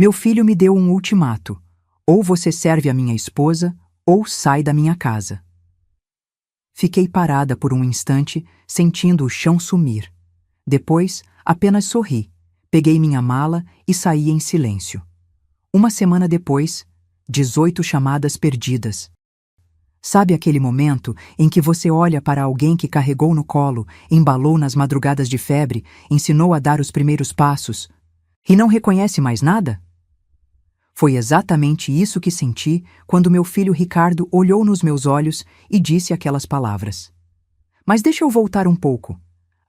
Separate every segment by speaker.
Speaker 1: Meu filho me deu um ultimato: ou você serve a minha esposa, ou sai da minha casa. Fiquei parada por um instante, sentindo o chão sumir. Depois, apenas sorri, peguei minha mala e saí em silêncio. Uma semana depois, 18 chamadas perdidas. Sabe aquele momento em que você olha para alguém que carregou no colo, embalou nas madrugadas de febre, ensinou a dar os primeiros passos, e não reconhece mais nada? Foi exatamente isso que senti quando meu filho Ricardo olhou nos meus olhos e disse aquelas palavras. Mas deixa eu voltar um pouco.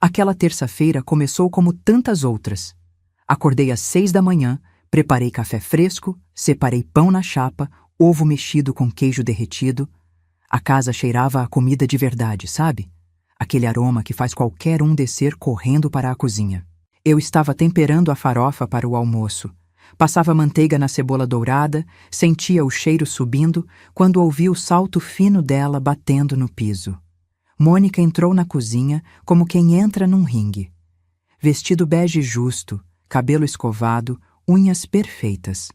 Speaker 1: Aquela terça-feira começou como tantas outras. Acordei às 6 da manhã, preparei café fresco, separei pão na chapa, ovo mexido com queijo derretido. A casa cheirava a comida de verdade, sabe? Aquele aroma que faz qualquer um descer correndo para a cozinha. Eu estava temperando a farofa para o almoço. Passava manteiga na cebola dourada, sentia o cheiro subindo quando ouvi o salto fino dela batendo no piso. Mônica entrou na cozinha como quem entra num ringue. Vestido bege justo, cabelo escovado, unhas perfeitas.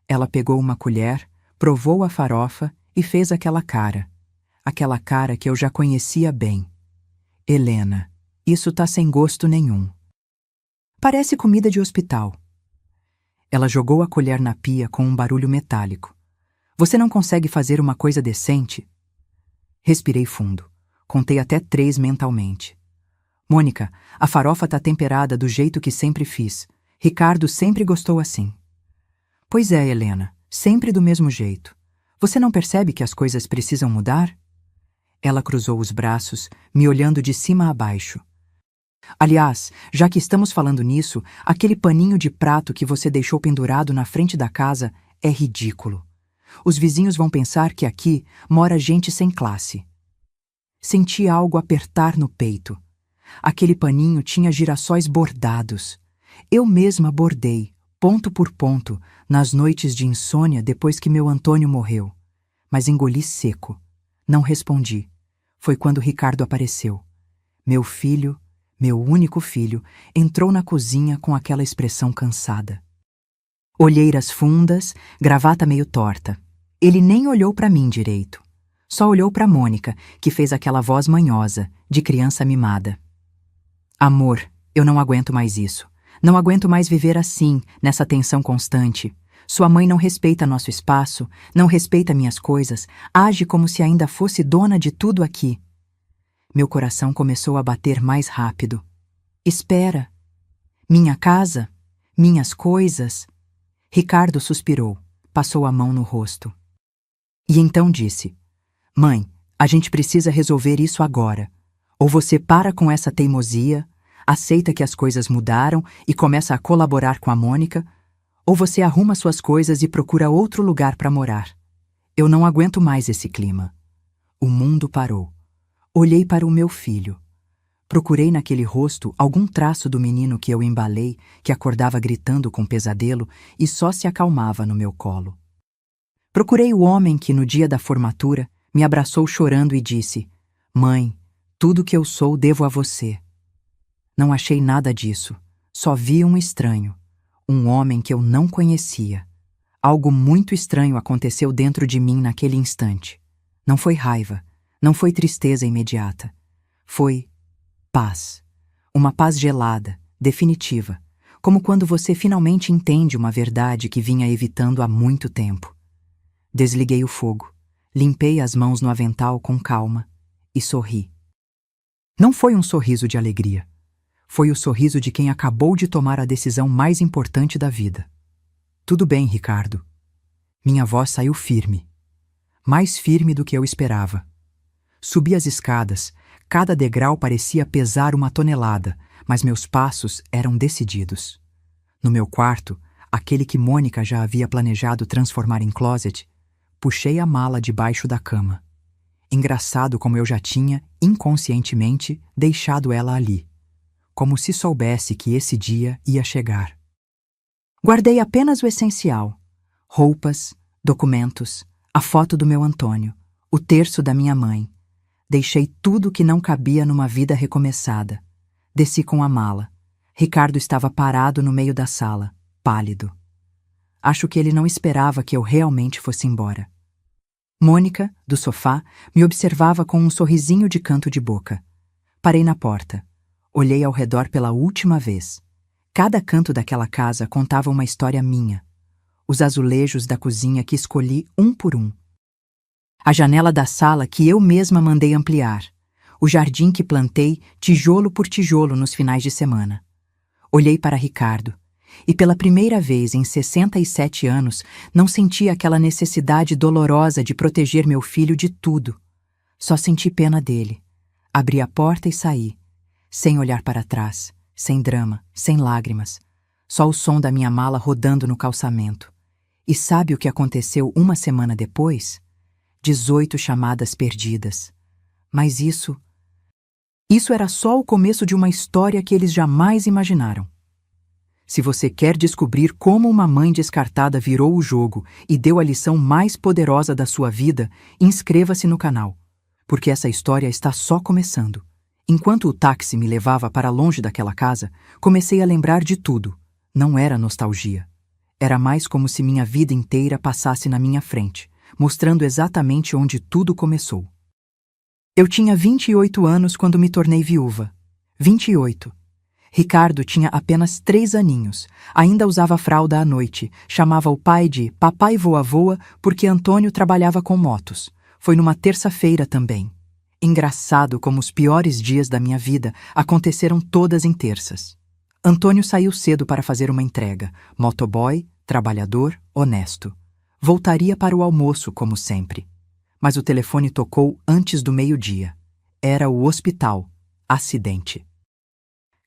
Speaker 1: Ela pegou uma colher, provou a farofa e fez aquela cara que eu já conhecia bem. Helena, isso tá sem gosto nenhum. Parece comida de hospital. Ela jogou a colher na pia com um barulho metálico. Você não consegue fazer uma coisa decente? Respirei fundo. Contei até 3 mentalmente. Mônica, a farofa tá temperada do jeito que sempre fiz. Ricardo sempre gostou assim. Pois é, Helena, sempre do mesmo jeito. Você não percebe que as coisas precisam mudar? Ela cruzou os braços, me olhando de cima a baixo. Aliás, já que estamos falando nisso, aquele paninho de prato que você deixou pendurado na frente da casa é ridículo. Os vizinhos vão pensar que aqui mora gente sem classe. Senti algo apertar no peito. Aquele paninho tinha girassóis bordados. Eu mesma bordei, ponto por ponto, nas noites de insônia depois que meu Antônio morreu. Mas engoli seco. Não respondi. Foi quando Ricardo apareceu. Meu filho, meu único filho, entrou na cozinha com aquela expressão cansada. Olheiras fundas, gravata meio torta. Ele nem olhou para mim direito. Só olhou para Mônica, que fez aquela voz manhosa, de criança mimada. Amor, eu não aguento mais isso. Não aguento mais viver assim, nessa tensão constante. Sua mãe não respeita nosso espaço, não respeita minhas coisas, age como se ainda fosse dona de tudo aqui. Meu coração começou a bater mais rápido. Espera. Minha casa? Minhas coisas? Ricardo suspirou, passou a mão no rosto. E então disse: Mãe, a gente precisa resolver isso agora. Ou você para com essa teimosia, aceita que as coisas mudaram e começa a colaborar com a Mônica, ou você arruma suas coisas e procura outro lugar para morar. Eu não aguento mais esse clima. O mundo parou. Olhei para o meu filho. Procurei naquele rosto algum traço do menino que eu embalei, que acordava gritando com pesadelo e só se acalmava no meu colo. Procurei o homem que, no dia da formatura, me abraçou chorando e disse: Mãe, tudo que eu sou devo a você. Não achei nada disso. Só vi um estranho. Um homem que eu não conhecia. Algo muito estranho aconteceu dentro de mim naquele instante. Não foi raiva. Não foi tristeza imediata. Foi paz. Uma paz gelada, definitiva. Como quando você finalmente entende uma verdade que vinha evitando há muito tempo. Desliguei o fogo. Limpei as mãos no avental com calma e sorri. Não foi um sorriso de alegria. Foi o sorriso de quem acabou de tomar a decisão mais importante da vida. Tudo bem, Ricardo. Minha voz saiu firme. Mais firme do que eu esperava. Subi as escadas. Cada degrau parecia pesar 1 tonelada, mas meus passos eram decididos. No meu quarto, aquele que Mônica já havia planejado transformar em closet, puxei a mala debaixo da cama. Engraçado como eu já tinha, inconscientemente, deixado ela ali. Como se soubesse que esse dia ia chegar. Guardei apenas o essencial: roupas, documentos, a foto do meu Antônio, o terço da minha mãe. Deixei tudo que não cabia numa vida recomeçada. Desci com a mala. Ricardo estava parado no meio da sala, pálido. Acho que ele não esperava que eu realmente fosse embora. Mônica, do sofá, me observava com um sorrisinho de canto de boca. Parei na porta. Olhei ao redor pela última vez. Cada canto daquela casa contava uma história minha. Os azulejos da cozinha que escolhi um por um. A janela da sala que eu mesma mandei ampliar. O jardim que plantei tijolo por tijolo nos finais de semana. Olhei para Ricardo. E pela primeira vez em 67 anos, não senti aquela necessidade dolorosa de proteger meu filho de tudo. Só senti pena dele. Abri a porta e saí, sem olhar para trás, sem drama, sem lágrimas. Só o som da minha mala rodando no calçamento. E sabe o que aconteceu uma semana depois? 18 chamadas perdidas. Mas isso era só o começo de uma história que eles jamais imaginaram. Se você quer descobrir como uma mãe descartada virou o jogo e deu a lição mais poderosa da sua vida, inscreva-se no canal, porque essa história está só começando. Enquanto o táxi me levava para longe daquela casa, comecei a lembrar de tudo. Não era nostalgia. Era mais como se minha vida inteira passasse na minha frente, mostrando exatamente onde tudo começou. Eu tinha 28 anos quando me tornei viúva. 28. Ricardo tinha apenas 3 aninhos, ainda usava fralda à noite, chamava o pai de papai voa-voa porque Antônio trabalhava com motos. Foi numa terça-feira também. Engraçado como os piores dias da minha vida aconteceram todas em terças. Antônio saiu cedo para fazer uma entrega, motoboy, trabalhador, honesto. Voltaria para o almoço, como sempre. Mas o telefone tocou antes do meio-dia. Era o hospital. Acidente.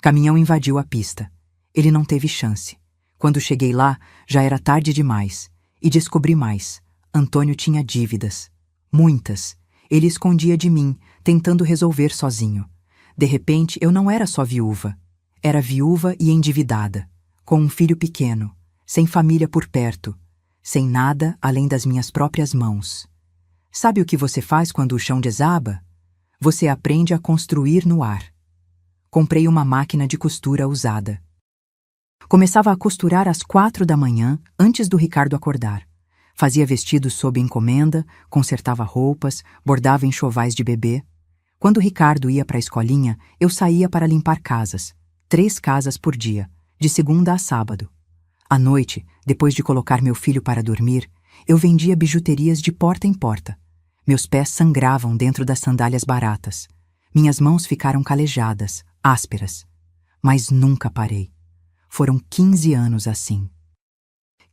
Speaker 1: Caminhão invadiu a pista. Ele não teve chance. Quando cheguei lá, já era tarde demais. E descobri mais. Antônio tinha dívidas. Muitas. Ele escondia de mim, tentando resolver sozinho. De repente, eu não era só viúva. Era viúva e endividada. Com um filho pequeno. Sem família por perto. Sem nada além das minhas próprias mãos. Sabe o que você faz quando o chão desaba? Você aprende a construir no ar. Comprei uma máquina de costura usada. Começava a costurar às 4 da manhã, antes do Ricardo acordar. Fazia vestidos sob encomenda, consertava roupas, bordava enxovais de bebê. Quando o Ricardo ia para a escolinha, eu saía para limpar casas. 3 casas por dia, de segunda a sábado. À noite, depois de colocar meu filho para dormir, eu vendia bijuterias de porta em porta. Meus pés sangravam dentro das sandálias baratas. Minhas mãos ficaram calejadas, ásperas. Mas nunca parei. Foram 15 anos assim.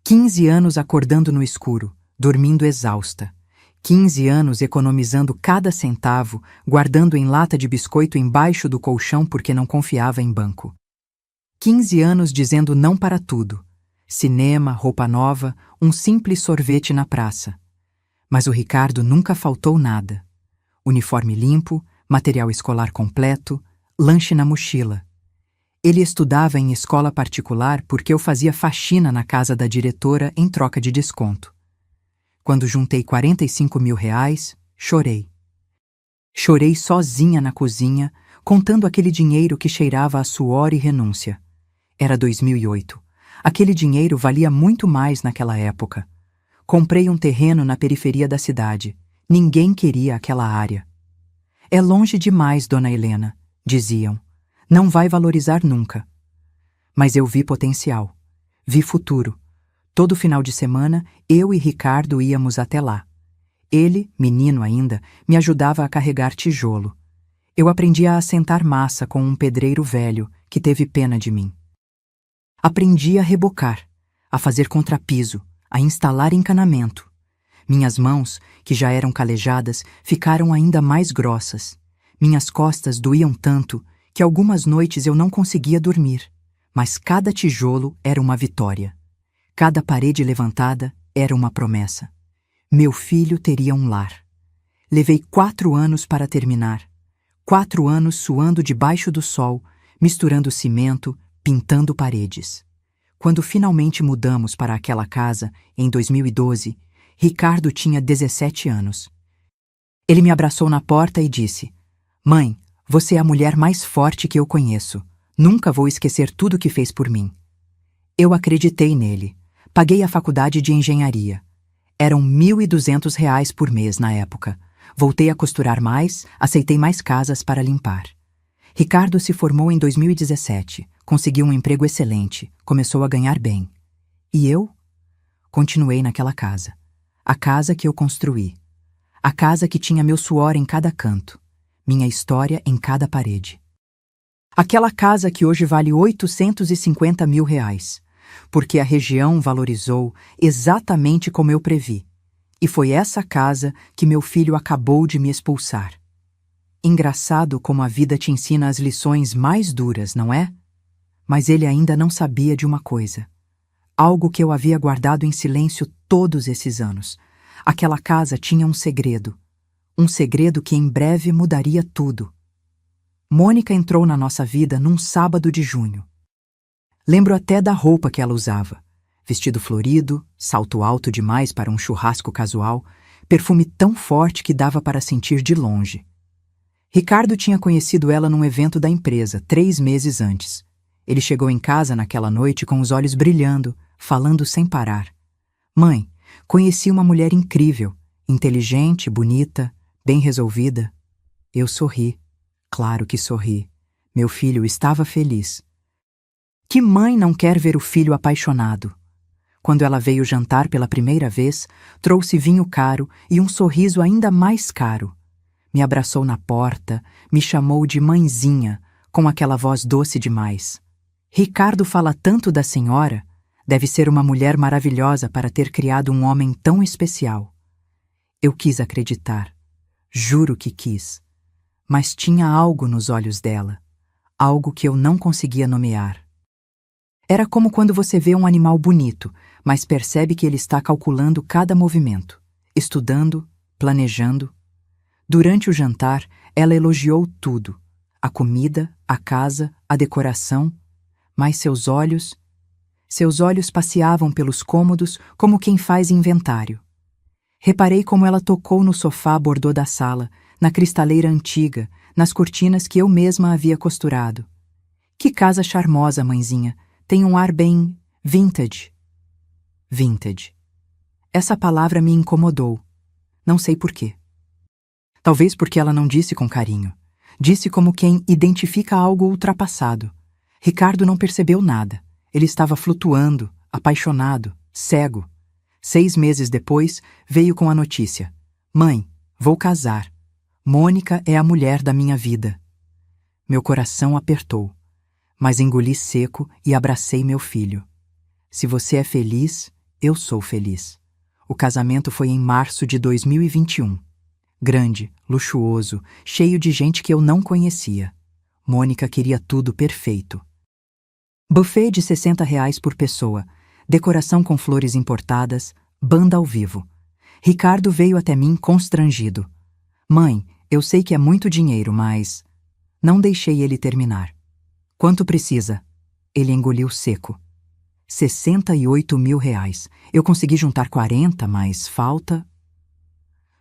Speaker 1: 15 anos acordando no escuro, dormindo exausta. 15 anos economizando cada centavo, guardando em lata de biscoito embaixo do colchão porque não confiava em banco. 15 anos dizendo não para tudo. Cinema, roupa nova, um simples sorvete na praça. Mas o Ricardo nunca faltou nada. Uniforme limpo, material escolar completo, lanche na mochila. Ele estudava em escola particular porque eu fazia faxina na casa da diretora em troca de desconto. Quando juntei R$45 mil, chorei. Chorei sozinha na cozinha, contando aquele dinheiro que cheirava a suor e renúncia. Era 2008. Aquele dinheiro valia muito mais naquela época. Comprei um terreno na periferia da cidade. Ninguém queria aquela área. É longe demais, dona Helena, diziam. Não vai valorizar nunca. Mas eu vi potencial. Vi futuro. Todo final de semana, eu e Ricardo íamos até lá. Ele, menino ainda, me ajudava a carregar tijolo. Eu aprendi a assentar massa com um pedreiro velho que teve pena de mim. Aprendi a rebocar, a fazer contrapiso, a instalar encanamento. Minhas mãos, que já eram calejadas, ficaram ainda mais grossas. Minhas costas doíam tanto que algumas noites eu não conseguia dormir, mas cada tijolo era uma vitória. Cada parede levantada era uma promessa. Meu filho teria um lar. Levei 4 anos para terminar. 4 anos suando debaixo do sol, misturando cimento, pintando paredes. Quando finalmente mudamos para aquela casa, em 2012, Ricardo tinha 17 anos. Ele me abraçou na porta e disse: "Mãe, você é a mulher mais forte que eu conheço. Nunca vou esquecer tudo que fez por mim." Eu acreditei nele. Paguei a faculdade de engenharia. Eram R$ 1.200 por mês na época. Voltei a costurar mais, aceitei mais casas para limpar. Ricardo se formou em 2017, conseguiu um emprego excelente, começou a ganhar bem. E eu? Continuei naquela casa. A casa que eu construí. A casa que tinha meu suor em cada canto, minha história em cada parede. Aquela casa que hoje vale R$ 850 mil, porque a região valorizou exatamente como eu previ. E foi essa casa que meu filho acabou de me expulsar. Engraçado como a vida te ensina as lições mais duras, não é? Mas ele ainda não sabia de uma coisa. Algo que eu havia guardado em silêncio todos esses anos. Aquela casa tinha um segredo que em breve mudaria tudo. Mônica entrou na nossa vida num sábado de junho. Lembro até da roupa que ela usava. Vestido florido, salto alto demais para um churrasco casual, perfume tão forte que dava para sentir de longe. Ricardo tinha conhecido ela num evento da empresa, 3 meses antes. Ele chegou em casa naquela noite com os olhos brilhando, falando sem parar. Mãe, conheci uma mulher incrível, inteligente, bonita, bem resolvida. Eu sorri. Claro que sorri. Meu filho estava feliz. Que mãe não quer ver o filho apaixonado? Quando ela veio jantar pela primeira vez, trouxe vinho caro e um sorriso ainda mais caro. Me abraçou na porta, me chamou de mãezinha, com aquela voz doce demais. Ricardo fala tanto da senhora. Deve ser uma mulher maravilhosa para ter criado um homem tão especial. Eu quis acreditar. Juro que quis. Mas tinha algo nos olhos dela. Algo que eu não conseguia nomear. Era como quando você vê um animal bonito, mas percebe que ele está calculando cada movimento, estudando, planejando. Durante o jantar, ela elogiou tudo. A comida, a casa, a decoração. Mas seus olhos passeavam pelos cômodos como quem faz inventário. Reparei como ela tocou no sofá bordô da sala, na cristaleira antiga, nas cortinas que eu mesma havia costurado. Que casa charmosa, mãezinha. Tem um ar bem vintage. Vintage. Essa palavra me incomodou. Não sei por quê. Talvez porque ela não disse com carinho. Disse como quem identifica algo ultrapassado. Ricardo não percebeu nada. Ele estava flutuando, apaixonado, cego. 6 meses depois, veio com a notícia. Mãe, vou casar. Mônica é a mulher da minha vida. Meu coração apertou, mas engoli seco e abracei meu filho. Se você é feliz, eu sou feliz. O casamento foi em março de 2021. Grande, luxuoso, cheio de gente que eu não conhecia. Mônica queria tudo perfeito. Buffet de R$ 60 por pessoa, decoração com flores importadas, banda ao vivo. Ricardo veio até mim constrangido. Mãe, eu sei que é muito dinheiro, mas... Não deixei ele terminar. Quanto precisa? Ele engoliu seco. R$ 68 mil. Eu consegui juntar 40, mas falta...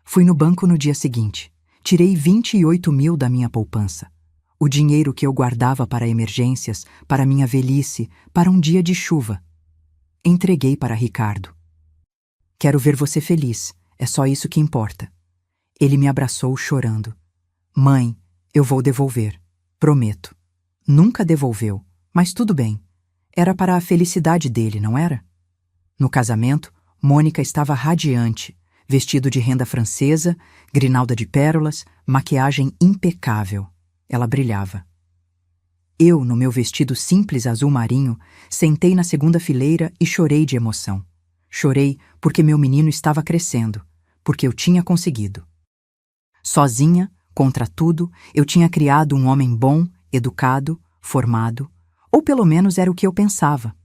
Speaker 1: Fui no banco no dia seguinte. Tirei 28 mil da minha poupança. O dinheiro que eu guardava para emergências, para minha velhice, para um dia de chuva. Entreguei para Ricardo. Quero ver você feliz, é só isso que importa. Ele me abraçou chorando. Mãe, eu vou devolver, prometo. Nunca devolveu, mas tudo bem. Era para a felicidade dele, não era? No casamento, Mônica estava radiante, vestido de renda francesa, grinalda de pérolas, maquiagem impecável. Ela brilhava. Eu, no meu vestido simples azul marinho, sentei na segunda fileira e chorei de emoção. Chorei porque meu menino estava crescendo, porque eu tinha conseguido. Sozinha, contra tudo, eu tinha criado um homem bom, educado, formado, ou pelo menos era o que eu pensava.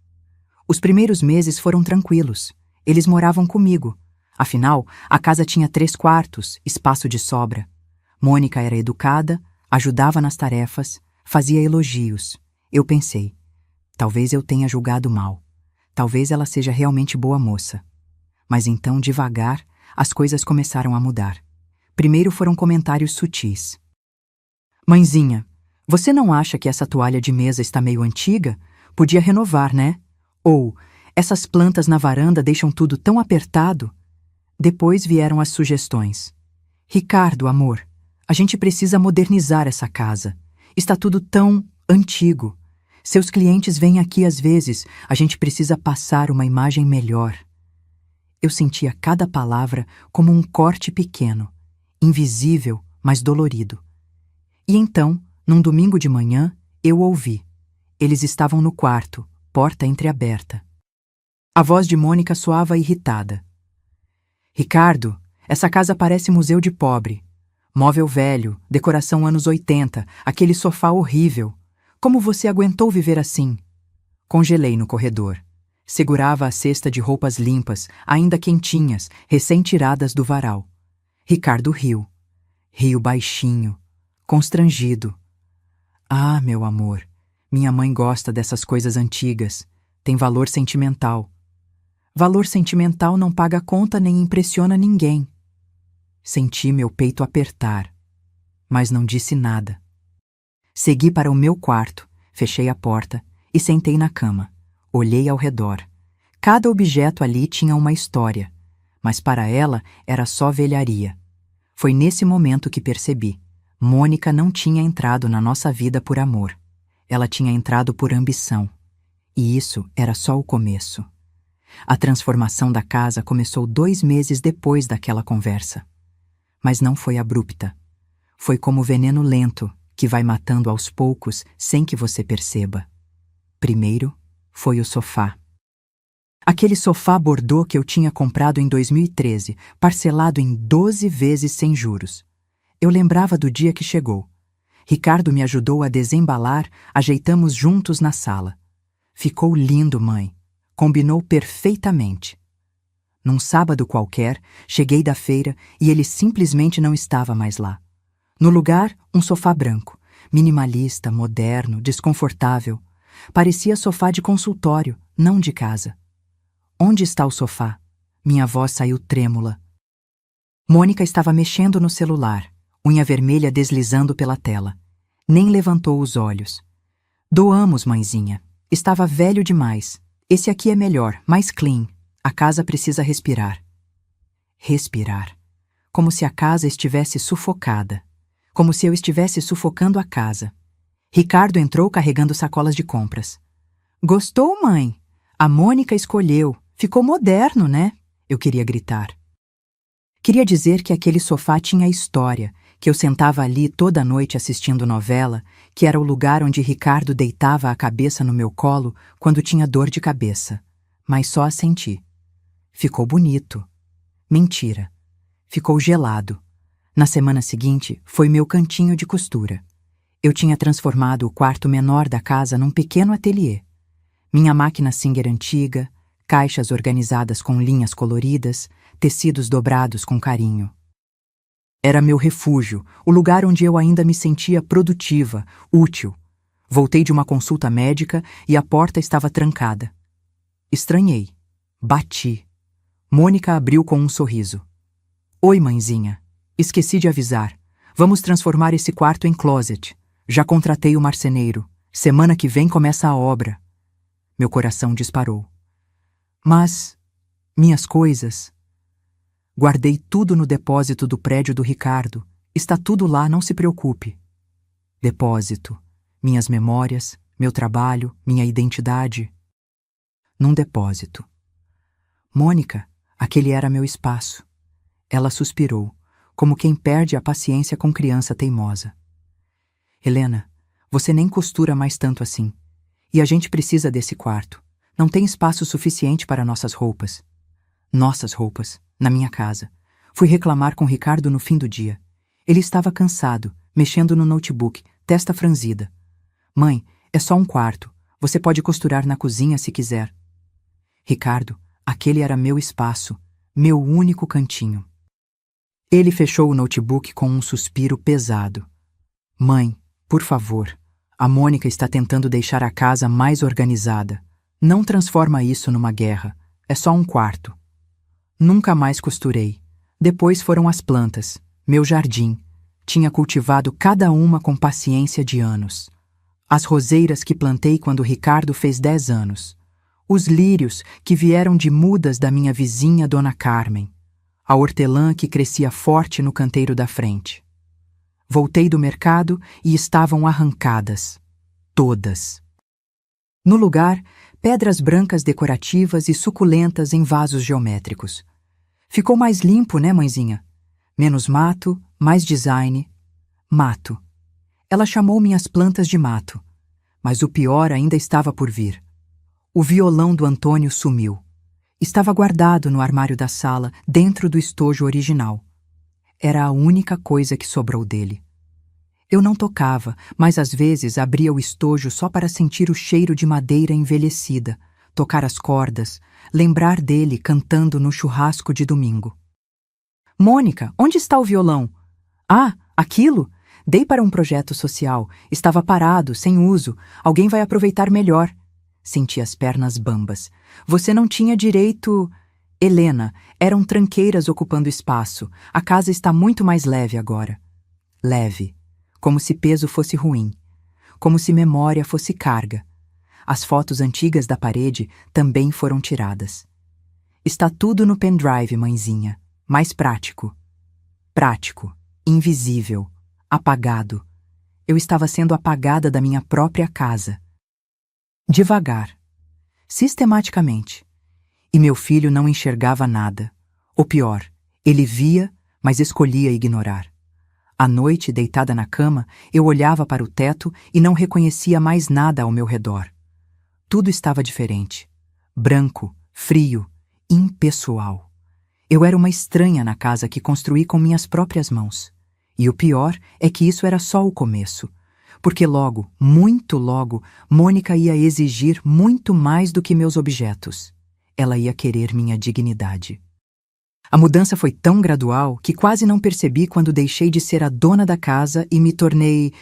Speaker 1: Os primeiros meses foram tranquilos. Eles moravam comigo. Afinal, a casa tinha 3 quartos, espaço de sobra. Mônica era educada, ajudava nas tarefas, fazia elogios. Eu pensei, talvez eu tenha julgado mal. Talvez ela seja realmente boa moça. Mas então, devagar, as coisas começaram a mudar. Primeiro foram comentários sutis. Mãezinha, você não acha que essa toalha de mesa está meio antiga? Podia renovar, né? Ou, Essas plantas na varanda deixam tudo tão apertado. Depois vieram as sugestões. Ricardo, amor, a gente precisa modernizar essa casa. Está tudo tão antigo. Seus clientes vêm aqui às vezes. A gente precisa passar uma imagem melhor. Eu sentia cada palavra como um corte pequeno, invisível, mas dolorido. E então, num domingo de manhã, eu ouvi. Eles estavam no quarto, porta entreaberta. A voz de Mônica soava irritada. Ricardo, essa casa parece museu de pobre. Móvel velho, decoração anos 80, aquele sofá horrível. Como você aguentou viver assim? Congelei no corredor. Segurava a cesta de roupas limpas, ainda quentinhas, recém-tiradas do varal. Ricardo riu. Riu baixinho, constrangido. Ah, meu amor, minha mãe gosta dessas coisas antigas. Tem valor sentimental. Valor sentimental não paga conta nem impressiona ninguém. Senti meu peito apertar, mas não disse nada. Segui para o meu quarto, fechei a porta e sentei na cama. Olhei ao redor. Cada objeto ali tinha uma história, mas para ela era só velharia. Foi nesse momento que percebi. Mônica não tinha entrado na nossa vida por amor. Ela tinha entrado por ambição. E isso era só o começo. A transformação da casa começou 2 meses depois daquela conversa. Mas não foi abrupta. Foi como veneno lento que vai matando aos poucos sem que você perceba. Primeiro foi o sofá. Aquele sofá bordô que eu tinha comprado em 2013, parcelado em 12 vezes sem juros. Eu lembrava do dia que chegou. Ricardo me ajudou a desembalar, ajeitamos juntos na sala. Ficou lindo, mãe. Combinou perfeitamente. Num sábado qualquer, cheguei da feira e ele simplesmente não estava mais lá. No lugar, um sofá branco, minimalista, moderno, desconfortável. Parecia sofá de consultório, não de casa. Onde está o sofá? Minha voz saiu trêmula. Mônica estava mexendo no celular, unha vermelha deslizando pela tela. Nem levantou os olhos. Doamos, mãezinha. Estava velho demais. Esse aqui é melhor, mais clean. A casa precisa respirar. Respirar. Como se a casa estivesse sufocada. Como se eu estivesse sufocando a casa. Ricardo entrou carregando sacolas de compras. Gostou, mãe? A Mônica escolheu. Ficou moderno, né? Eu queria gritar. Queria dizer que aquele sofá tinha história, que eu sentava ali toda noite assistindo novela, que era o lugar onde Ricardo deitava a cabeça no meu colo quando tinha dor de cabeça. Mas só assenti. Ficou bonito. Mentira. Ficou gelado. Na semana seguinte, foi meu cantinho de costura. Eu tinha transformado o quarto menor da casa num pequeno ateliê. Minha máquina Singer antiga, caixas organizadas com linhas coloridas, tecidos dobrados com carinho. Era meu refúgio, o lugar onde eu ainda me sentia produtiva, útil. Voltei de uma consulta médica e a porta estava trancada. Estranhei. Bati. Mônica abriu com um sorriso. Oi, mãezinha. Esqueci de avisar. Vamos transformar esse quarto em closet. Já contratei o marceneiro. Semana que vem começa a obra. Meu coração disparou. Mas minhas coisas... Guardei tudo no depósito do prédio do Ricardo. Está tudo lá, não se preocupe. Depósito. Minhas memórias, meu trabalho, minha identidade. Num depósito. Mônica, aquele era meu espaço. Ela suspirou, como quem perde a paciência com criança teimosa. Helena, você nem costura mais tanto assim. E a gente precisa desse quarto. Não tem espaço suficiente para nossas roupas. Nossas roupas, na minha casa. Fui reclamar com Ricardo no fim do dia. Ele estava cansado, mexendo no notebook, testa franzida. Mãe, é só um quarto. Você pode costurar na cozinha se quiser. Ricardo, aquele era meu espaço, meu único cantinho. Ele fechou o notebook com um suspiro pesado. Mãe, por favor, a Mônica está tentando deixar a casa mais organizada. Não transforma isso numa guerra. É só um quarto. Nunca mais costurei. Depois foram as plantas, meu jardim. Tinha cultivado cada uma com paciência de anos. As roseiras que plantei quando Ricardo fez 10 anos. os lírios que vieram de mudas da minha vizinha Dona Carmen, a hortelã que crescia forte no canteiro da frente. Voltei do mercado e estavam arrancadas. Todas. No lugar, pedras brancas decorativas e suculentas em vasos geométricos. Ficou mais limpo, né, mãezinha? Menos mato, mais design. Mato. Ela chamou minhas plantas de mato. Mas o pior ainda estava por vir. O violão do Antônio sumiu. Estava guardado no armário da sala, dentro do estojo original. Era a única coisa que sobrou dele. Eu não tocava, mas às vezes abria o estojo só para sentir o cheiro de madeira envelhecida, tocar as cordas, lembrar dele cantando no churrasco de domingo. Mônica, onde está o violão? Ah, aquilo? Dei para um projeto social. Estava parado, sem uso. Alguém vai aproveitar melhor. Senti as pernas bambas. Você não tinha direito... Helena, eram tranqueiras ocupando espaço. A casa está muito mais leve agora. Leve. Como se peso fosse ruim. Como se memória fosse carga. As fotos antigas da parede também foram tiradas. Está tudo no pendrive, mãezinha. Mais prático. Prático. Invisível. Apagado. Eu estava sendo apagada da minha própria casa. Devagar. Sistematicamente. E meu filho não enxergava nada. Ou pior, ele via, mas escolhia ignorar. À noite, deitada na cama, eu olhava para o teto e não reconhecia mais nada ao meu redor. Tudo estava diferente. Branco, frio, impessoal. Eu era uma estranha na casa que construí com minhas próprias mãos. E o pior é que isso era só o começo. Porque logo, muito logo, Mônica ia exigir muito mais do que meus objetos. Ela ia querer minha dignidade. A mudança foi tão gradual que quase não percebi quando deixei de ser a dona da casa e me tornei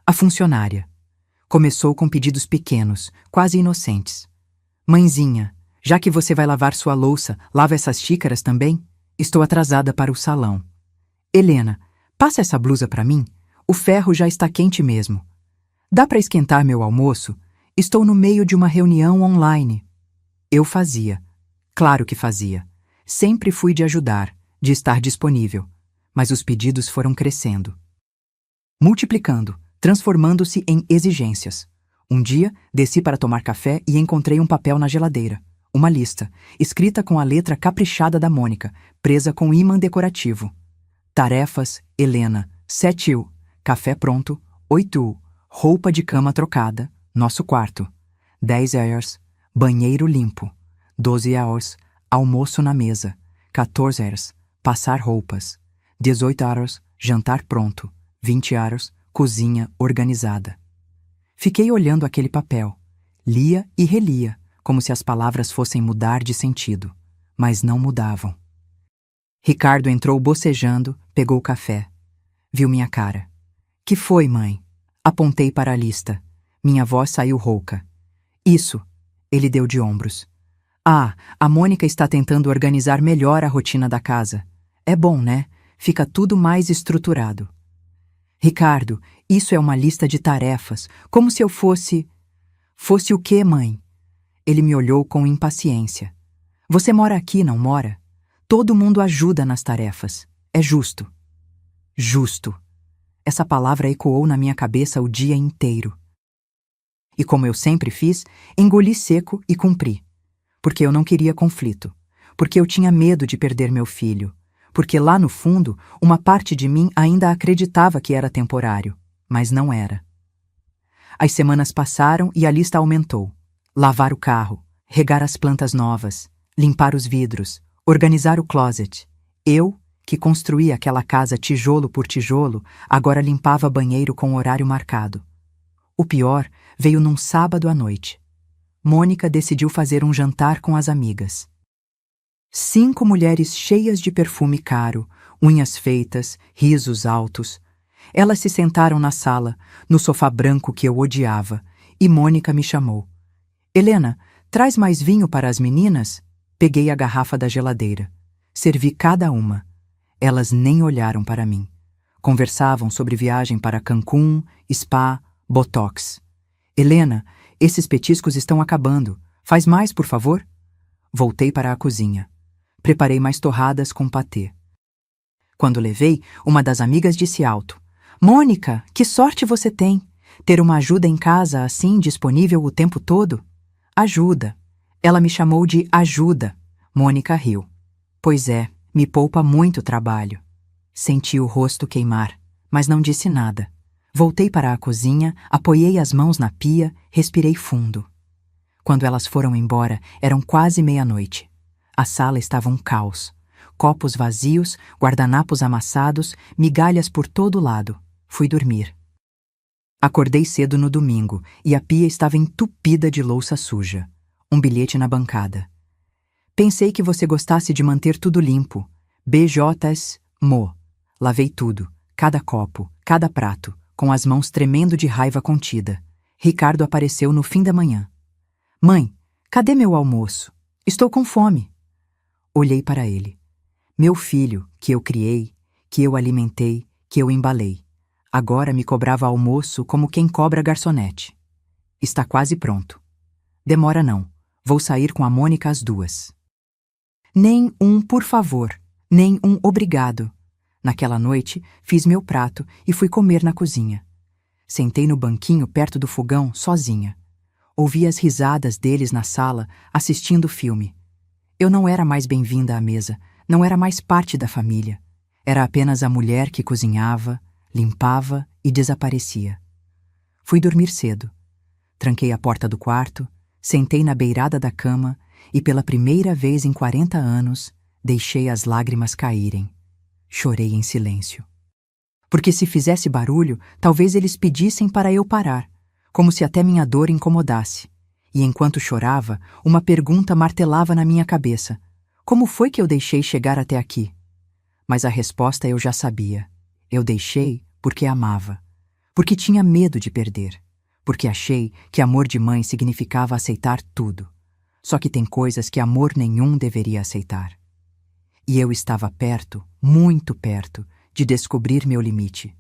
Speaker 1: a funcionária. Começou com pedidos pequenos, quase inocentes. Mãezinha, já que você vai lavar sua louça, lava essas xícaras também? Estou atrasada para o salão. Helena, passa essa blusa para mim? O ferro já está quente mesmo. Dá para esquentar meu almoço? Estou no meio de uma reunião online. Eu fazia. Claro que fazia. Sempre fui de ajudar, de estar disponível. Mas os pedidos foram crescendo. Multiplicando, transformando-se em exigências. Um dia, desci para tomar café e encontrei um papel na geladeira. Uma lista, escrita com a letra caprichada da Mônica, presa com ímã decorativo. Tarefas, Helena, 7U. Café pronto, 8U. Roupa de cama trocada, nosso quarto. 10 horas, banheiro limpo. 12 horas, almoço na mesa. 14 horas, passar roupas. 18 horas, jantar pronto. 20 horas, cozinha organizada. Fiquei olhando aquele papel. Lia e relia, como se as palavras fossem mudar de sentido. Mas não mudavam. Ricardo entrou bocejando, pegou o café. Viu minha cara. Que foi, mãe? Apontei para a lista. Minha voz saiu rouca. Isso. Ele deu de ombros. Ah, a Mônica está tentando organizar melhor a rotina da casa. É bom, né? Fica tudo mais estruturado. Ricardo, isso é uma lista de tarefas, como se eu fosse... Fosse o quê, mãe? Ele me olhou com impaciência. Você mora aqui, não mora? Todo mundo ajuda nas tarefas. É justo. Justo. Essa palavra ecoou na minha cabeça o dia inteiro. E como eu sempre fiz, engoli seco e cumpri. Porque eu não queria conflito. Porque eu tinha medo de perder meu filho. Porque lá no fundo, uma parte de mim ainda acreditava que era temporário. Mas não era. As semanas passaram e a lista aumentou. Lavar o carro, regar as plantas novas, limpar os vidros, organizar o closet. Eu, que construí aquela casa tijolo por tijolo, agora limpava banheiro com horário marcado. O pior veio num sábado à noite. Mônica decidiu fazer um jantar com as amigas. 5 mulheres cheias de perfume caro, unhas feitas, risos altos. Elas se sentaram na sala, no sofá branco que eu odiava, e Mônica me chamou. Helena, traz mais vinho para as meninas? Peguei a garrafa da geladeira. Servi cada uma. Elas nem olharam para mim. Conversavam sobre viagem para Cancún, spa, botox. Helena, esses petiscos estão acabando. Faz mais, por favor? Voltei para a cozinha. Preparei mais torradas com patê. Quando levei, uma das amigas disse alto: Mônica, que sorte você tem! Ter uma ajuda em casa assim disponível o tempo todo? Ajuda. Ela me chamou de ajuda. Mônica riu. Pois é, me poupa muito trabalho. Senti o rosto queimar, mas não disse nada. Voltei para a cozinha, apoiei as mãos na pia, respirei fundo. Quando elas foram embora, eram quase meia-noite. A sala estava um caos. Copos vazios, guardanapos amassados, migalhas por todo lado. Fui dormir. Acordei cedo no domingo e a pia estava entupida de louça suja. Um bilhete na bancada. Pensei que você gostasse de manter tudo limpo. BJs, Mo. Lavei tudo, cada copo, cada prato, com as mãos tremendo de raiva contida. Ricardo apareceu no fim da manhã. Mãe, cadê meu almoço? Estou com fome. Olhei para ele. Meu filho, que eu criei, que eu alimentei, que eu embalei. Agora me cobrava almoço como quem cobra garçonete. Está quase pronto. Demora não. Vou sair com a Mônica às 2. Nem um por favor, nem um obrigado. Naquela noite, fiz meu prato e fui comer na cozinha. Sentei no banquinho perto do fogão, sozinha. Ouvi as risadas deles na sala, assistindo o filme. Eu não era mais bem-vinda à mesa, não era mais parte da família. Era apenas a mulher que cozinhava, limpava e desaparecia. Fui dormir cedo. Tranquei a porta do quarto, sentei na beirada da cama e, pela primeira vez em 40 anos, deixei as lágrimas caírem. Chorei em silêncio. Porque se fizesse barulho, talvez eles pedissem para eu parar, como se até minha dor incomodasse. E enquanto chorava, uma pergunta martelava na minha cabeça. Como foi que eu deixei chegar até aqui? Mas a resposta eu já sabia. Eu deixei porque amava. Porque tinha medo de perder. Porque achei que amor de mãe significava aceitar tudo. Só que tem coisas que amor nenhum deveria aceitar. E eu estava perto, muito perto, de descobrir meu limite.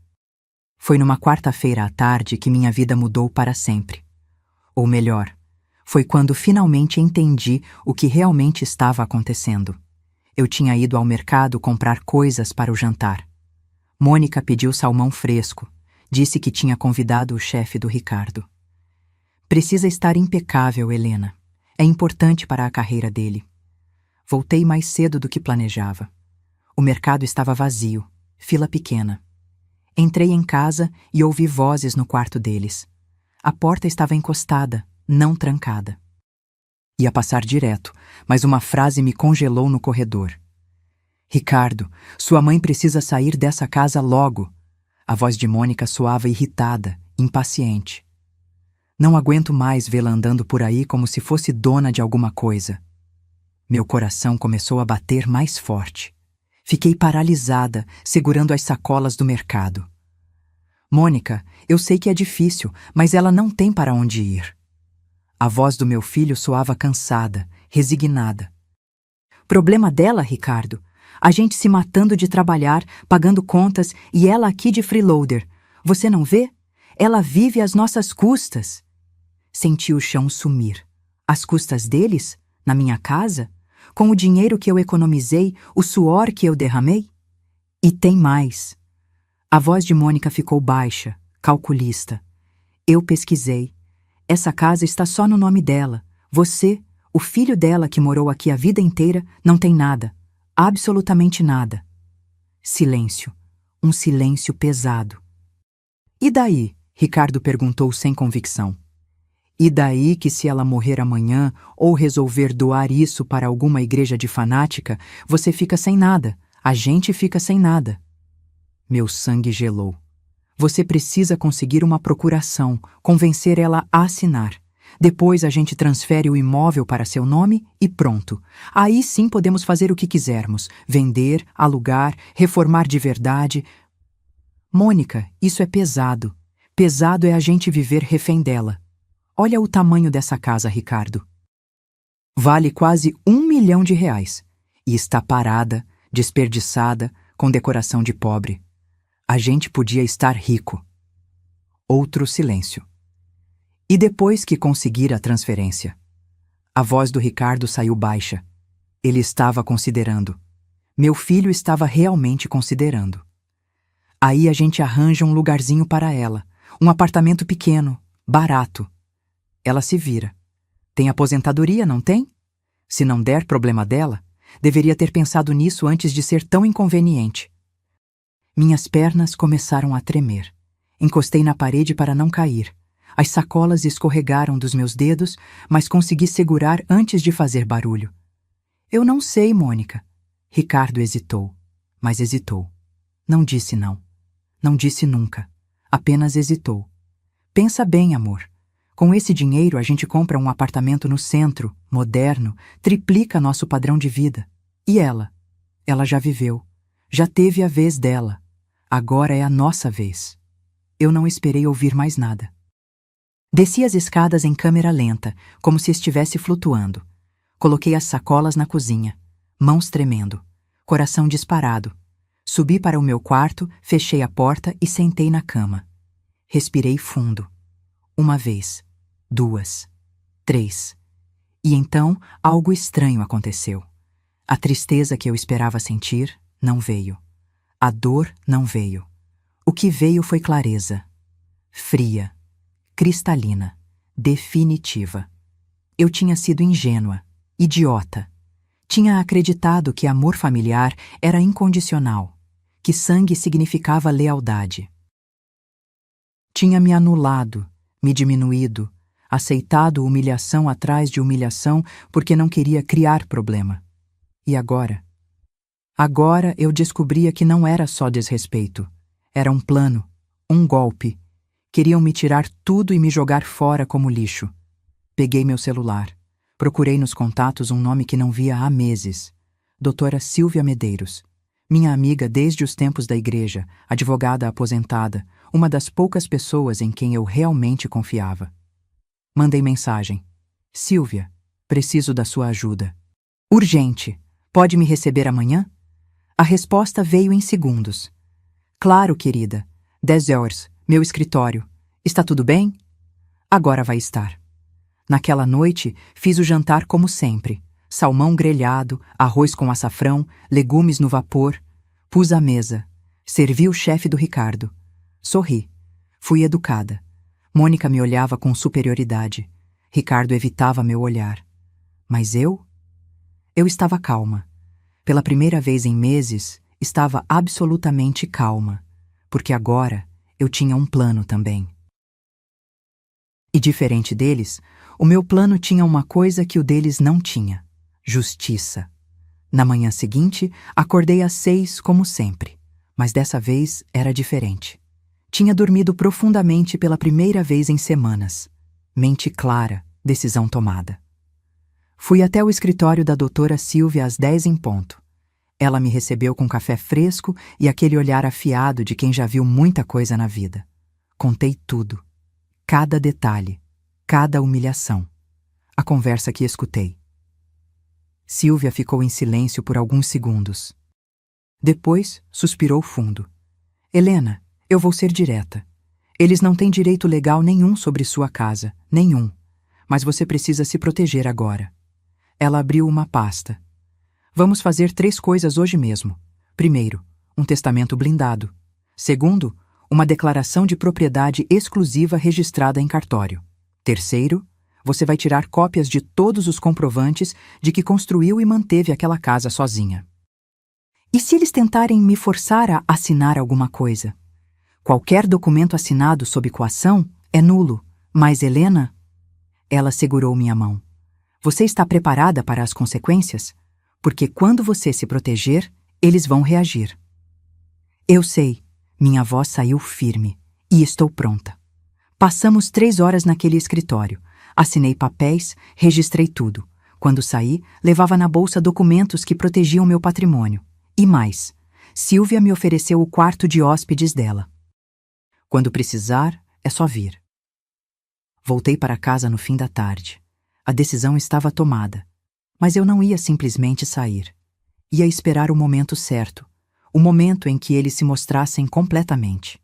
Speaker 1: Foi numa quarta-feira à tarde que minha vida mudou para sempre. Ou melhor, foi quando finalmente entendi o que realmente estava acontecendo. Eu tinha ido ao mercado comprar coisas para o jantar. Mônica pediu salmão fresco. Disse que tinha convidado o chefe do Ricardo. Precisa estar impecável, Helena. É importante para a carreira dele. Voltei mais cedo do que planejava. O mercado estava vazio, fila pequena. Entrei em casa e ouvi vozes no quarto deles. A porta estava encostada, não trancada. Ia passar direto, mas uma frase me congelou no corredor. Ricardo, sua mãe precisa sair dessa casa logo. A voz de Mônica soava irritada, impaciente. Não aguento mais vê-la andando por aí como se fosse dona de alguma coisa. Meu coração começou a bater mais forte. Fiquei paralisada, segurando as sacolas do mercado. Mônica, eu sei que é difícil, mas ela não tem para onde ir. A voz do meu filho soava cansada, resignada. Problema dela, Ricardo. A gente se matando de trabalhar, pagando contas e ela aqui de freeloader. Você não vê? Ela vive às nossas custas. Senti o chão sumir. Às custas deles? Na minha casa? Com o dinheiro que eu economizei, o suor que eu derramei? E tem mais. A voz de Mônica ficou baixa, calculista. Eu pesquisei. Essa casa está só no nome dela. Você, o filho dela que morou aqui a vida inteira, não tem nada. Absolutamente nada. Silêncio. Um silêncio pesado. E daí? Ricardo perguntou sem convicção. E daí que se ela morrer amanhã ou resolver doar isso para alguma igreja de fanática, você fica sem nada, a gente fica sem nada. Meu sangue gelou. Você precisa conseguir uma procuração, convencer ela a assinar. Depois a gente transfere o imóvel para seu nome e pronto. Aí sim podemos fazer o que quisermos, vender, alugar, reformar de verdade. Mônica, isso é pesado. Pesado é a gente viver refém dela. Olha o tamanho dessa casa, Ricardo. Vale quase R$ 1 milhão. E está parada, desperdiçada, com decoração de pobre. A gente podia estar rico. Outro silêncio. E depois que conseguir a transferência? A voz do Ricardo saiu baixa. Ele estava considerando. Meu filho estava realmente considerando. Aí a gente arranja um lugarzinho para ela, um apartamento pequeno, barato. Ela se vira. Tem aposentadoria, não tem? Se não der problema dela, deveria ter pensado nisso antes de ser tão inconveniente. Minhas pernas começaram a tremer. Encostei na parede para não cair. As sacolas escorregaram dos meus dedos, mas consegui segurar antes de fazer barulho. Eu não sei, Mônica. Ricardo hesitou, mas hesitou. Não disse não. Não disse nunca. Apenas hesitou. Pensa bem, amor. Com esse dinheiro a gente compra um apartamento no centro, moderno, triplica nosso padrão de vida. E ela? Ela já viveu. Já teve a vez dela. Agora é a nossa vez. Eu não esperei ouvir mais nada. Desci as escadas em câmera lenta, como se estivesse flutuando. Coloquei as sacolas na cozinha, mãos tremendo, coração disparado. Subi para o meu quarto, fechei a porta e sentei na cama. Respirei fundo. 1 vez, 2, 3. E então algo estranho aconteceu. A tristeza que eu esperava sentir não veio. A dor não veio. O que veio foi clareza. Fria, cristalina, definitiva. Eu tinha sido ingênua, idiota. Tinha acreditado que amor familiar era incondicional, que sangue significava lealdade. Tinha me anulado, me diminuído, aceitado humilhação atrás de humilhação porque não queria criar problema. E agora? Agora eu descobria que não era só desrespeito. Era um plano, um golpe. Queriam me tirar tudo e me jogar fora como lixo. Peguei meu celular. Procurei nos contatos um nome que não via há meses. Doutora Silvia Medeiros. Minha amiga desde os tempos da igreja, advogada aposentada, uma das poucas pessoas em quem eu realmente confiava. Mandei mensagem. Silvia, preciso da sua ajuda. Urgente. Pode me receber amanhã? A resposta veio em segundos. Claro, querida. 10 horas. Meu escritório. Está tudo bem? Agora vai estar. Naquela noite, fiz o jantar como sempre. Salmão grelhado, arroz com açafrão, legumes no vapor. Pus à mesa. Servi o chefe do Ricardo. Sorri. Fui educada. Mônica me olhava com superioridade. Ricardo evitava meu olhar. Mas eu? Eu estava calma. Pela primeira vez em meses, estava absolutamente calma. Porque agora eu tinha um plano também. E diferente deles, o meu plano tinha uma coisa que o deles não tinha: justiça. Na manhã seguinte, acordei às 6, como sempre. Mas dessa vez era diferente. Tinha dormido profundamente pela primeira vez em semanas. Mente clara, decisão tomada. Fui até o escritório da doutora Silvia às 10 em ponto. Ela me recebeu com café fresco e aquele olhar afiado de quem já viu muita coisa na vida. Contei tudo. Cada detalhe. Cada humilhação. A conversa que escutei. Silvia ficou em silêncio por alguns segundos. Depois, suspirou fundo. Helena, eu vou ser direta. Eles não têm direito legal nenhum sobre sua casa. Nenhum. Mas você precisa se proteger agora. Ela abriu uma pasta. Vamos fazer 3 coisas hoje mesmo. Primeiro, um testamento blindado. Segundo, uma declaração de propriedade exclusiva registrada em cartório. Terceiro, você vai tirar cópias de todos os comprovantes de que construiu e manteve aquela casa sozinha. E se eles tentarem me forçar a assinar alguma coisa? Qualquer documento assinado sob coação é nulo, mas Helena... Ela segurou minha mão. Você está preparada para as consequências? Porque quando você se proteger, eles vão reagir. Eu sei. Minha voz saiu firme. E estou pronta. Passamos 3 horas naquele escritório. Assinei papéis, registrei tudo. Quando saí, levava na bolsa documentos que protegiam meu patrimônio. E mais, Silvia me ofereceu o quarto de hóspedes dela. Quando precisar, é só vir. Voltei para casa no fim da tarde. A decisão estava tomada. Mas eu não ia simplesmente sair. Ia esperar o momento certo. O momento em que eles se mostrassem completamente.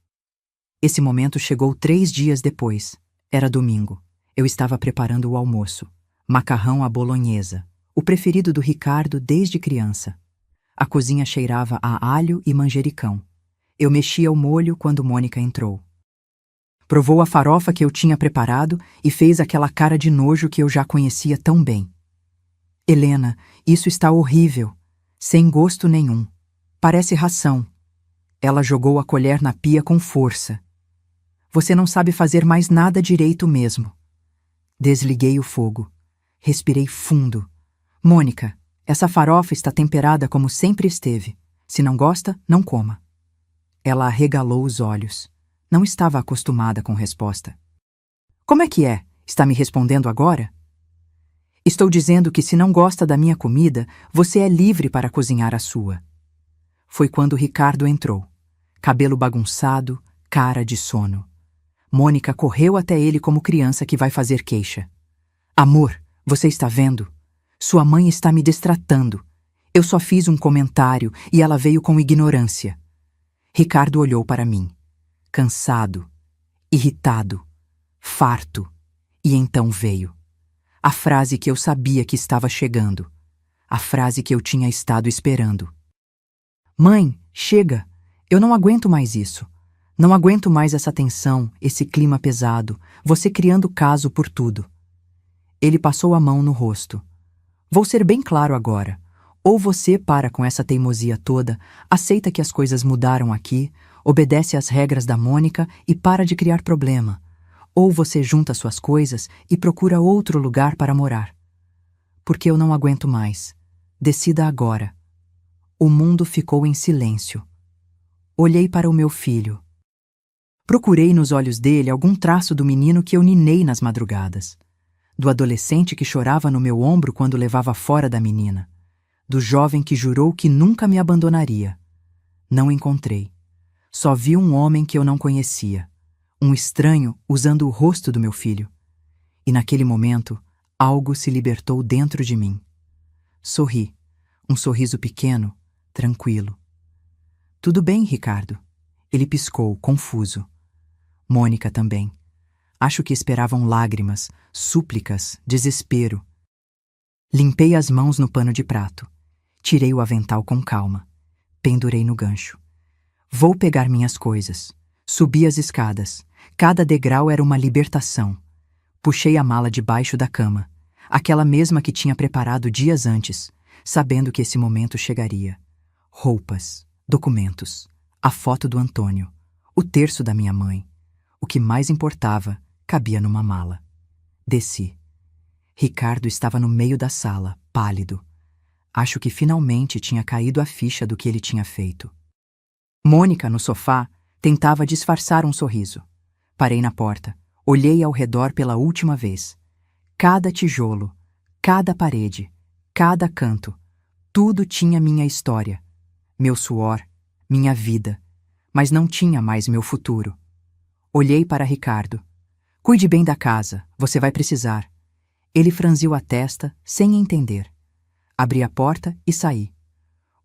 Speaker 1: Esse momento chegou 3 dias depois. Era domingo. Eu estava preparando o almoço. Macarrão à bolonhesa, o preferido do Ricardo desde criança. A cozinha cheirava a alho e manjericão. Eu mexia o molho quando Mônica entrou. Provou a farofa que eu tinha preparado e fez aquela cara de nojo que eu já conhecia tão bem. Helena, isso está horrível, sem gosto nenhum. Parece ração. Ela jogou a colher na pia com força. Você não sabe fazer mais nada direito mesmo. Desliguei o fogo. Respirei fundo. Mônica, essa farofa está temperada como sempre esteve. Se não gosta, não coma. Ela arregalou os olhos. Não estava acostumada com resposta. Como é que é? Está me respondendo agora? Estou dizendo que se não gosta da minha comida, você é livre para cozinhar a sua. Foi quando Ricardo entrou. Cabelo bagunçado, cara de sono. Mônica correu até ele como criança que vai fazer queixa. Amor, você está vendo? Sua mãe está me destratando. Eu só fiz um comentário e ela veio com ignorância. Ricardo olhou para mim. Cansado, irritado, farto. E então veio. A frase que eu sabia que estava chegando. A frase que eu tinha estado esperando. Mãe, chega! Eu não aguento mais isso. Não aguento mais essa tensão, esse clima pesado, você criando caso por tudo. Ele passou a mão no rosto. Vou ser bem claro agora. Ou você para com essa teimosia toda, aceita que as coisas mudaram aqui, obedece às regras da Mônica e para de criar problema. Ou você junta suas coisas e procura outro lugar para morar. Porque eu não aguento mais. Decida agora. O mundo ficou em silêncio. Olhei para o meu filho. Procurei nos olhos dele algum traço do menino que eu ninei nas madrugadas. Do adolescente que chorava no meu ombro quando levava fora da menina. Do jovem que jurou que nunca me abandonaria. Não encontrei. Só vi um homem que eu não conhecia. Um estranho usando o rosto do meu filho. E naquele momento, algo se libertou dentro de mim. Sorri. Um sorriso pequeno, tranquilo. Tudo bem, Ricardo? Ele piscou, confuso. Mônica também. Acho que esperavam lágrimas, súplicas, desespero. Limpei as mãos no pano de prato. Tirei o avental com calma. Pendurei no gancho. Vou pegar minhas coisas. Subi as escadas. Cada degrau era uma libertação. Puxei a mala debaixo da cama. Aquela mesma que tinha preparado dias antes, sabendo que esse momento chegaria. Roupas, documentos, a foto do Antônio, o terço da minha mãe. O que mais importava cabia numa mala. Desci. Ricardo estava no meio da sala, pálido. Acho que finalmente tinha caído a ficha do que ele tinha feito. Mônica, no sofá, tentava disfarçar um sorriso. Parei na porta, olhei ao redor pela última vez. Cada tijolo, cada parede, cada canto, tudo tinha minha história, meu suor, minha vida, mas não tinha mais meu futuro. Olhei para Ricardo. Cuide bem da casa, você vai precisar. Ele franziu a testa, sem entender. Abri a porta e saí.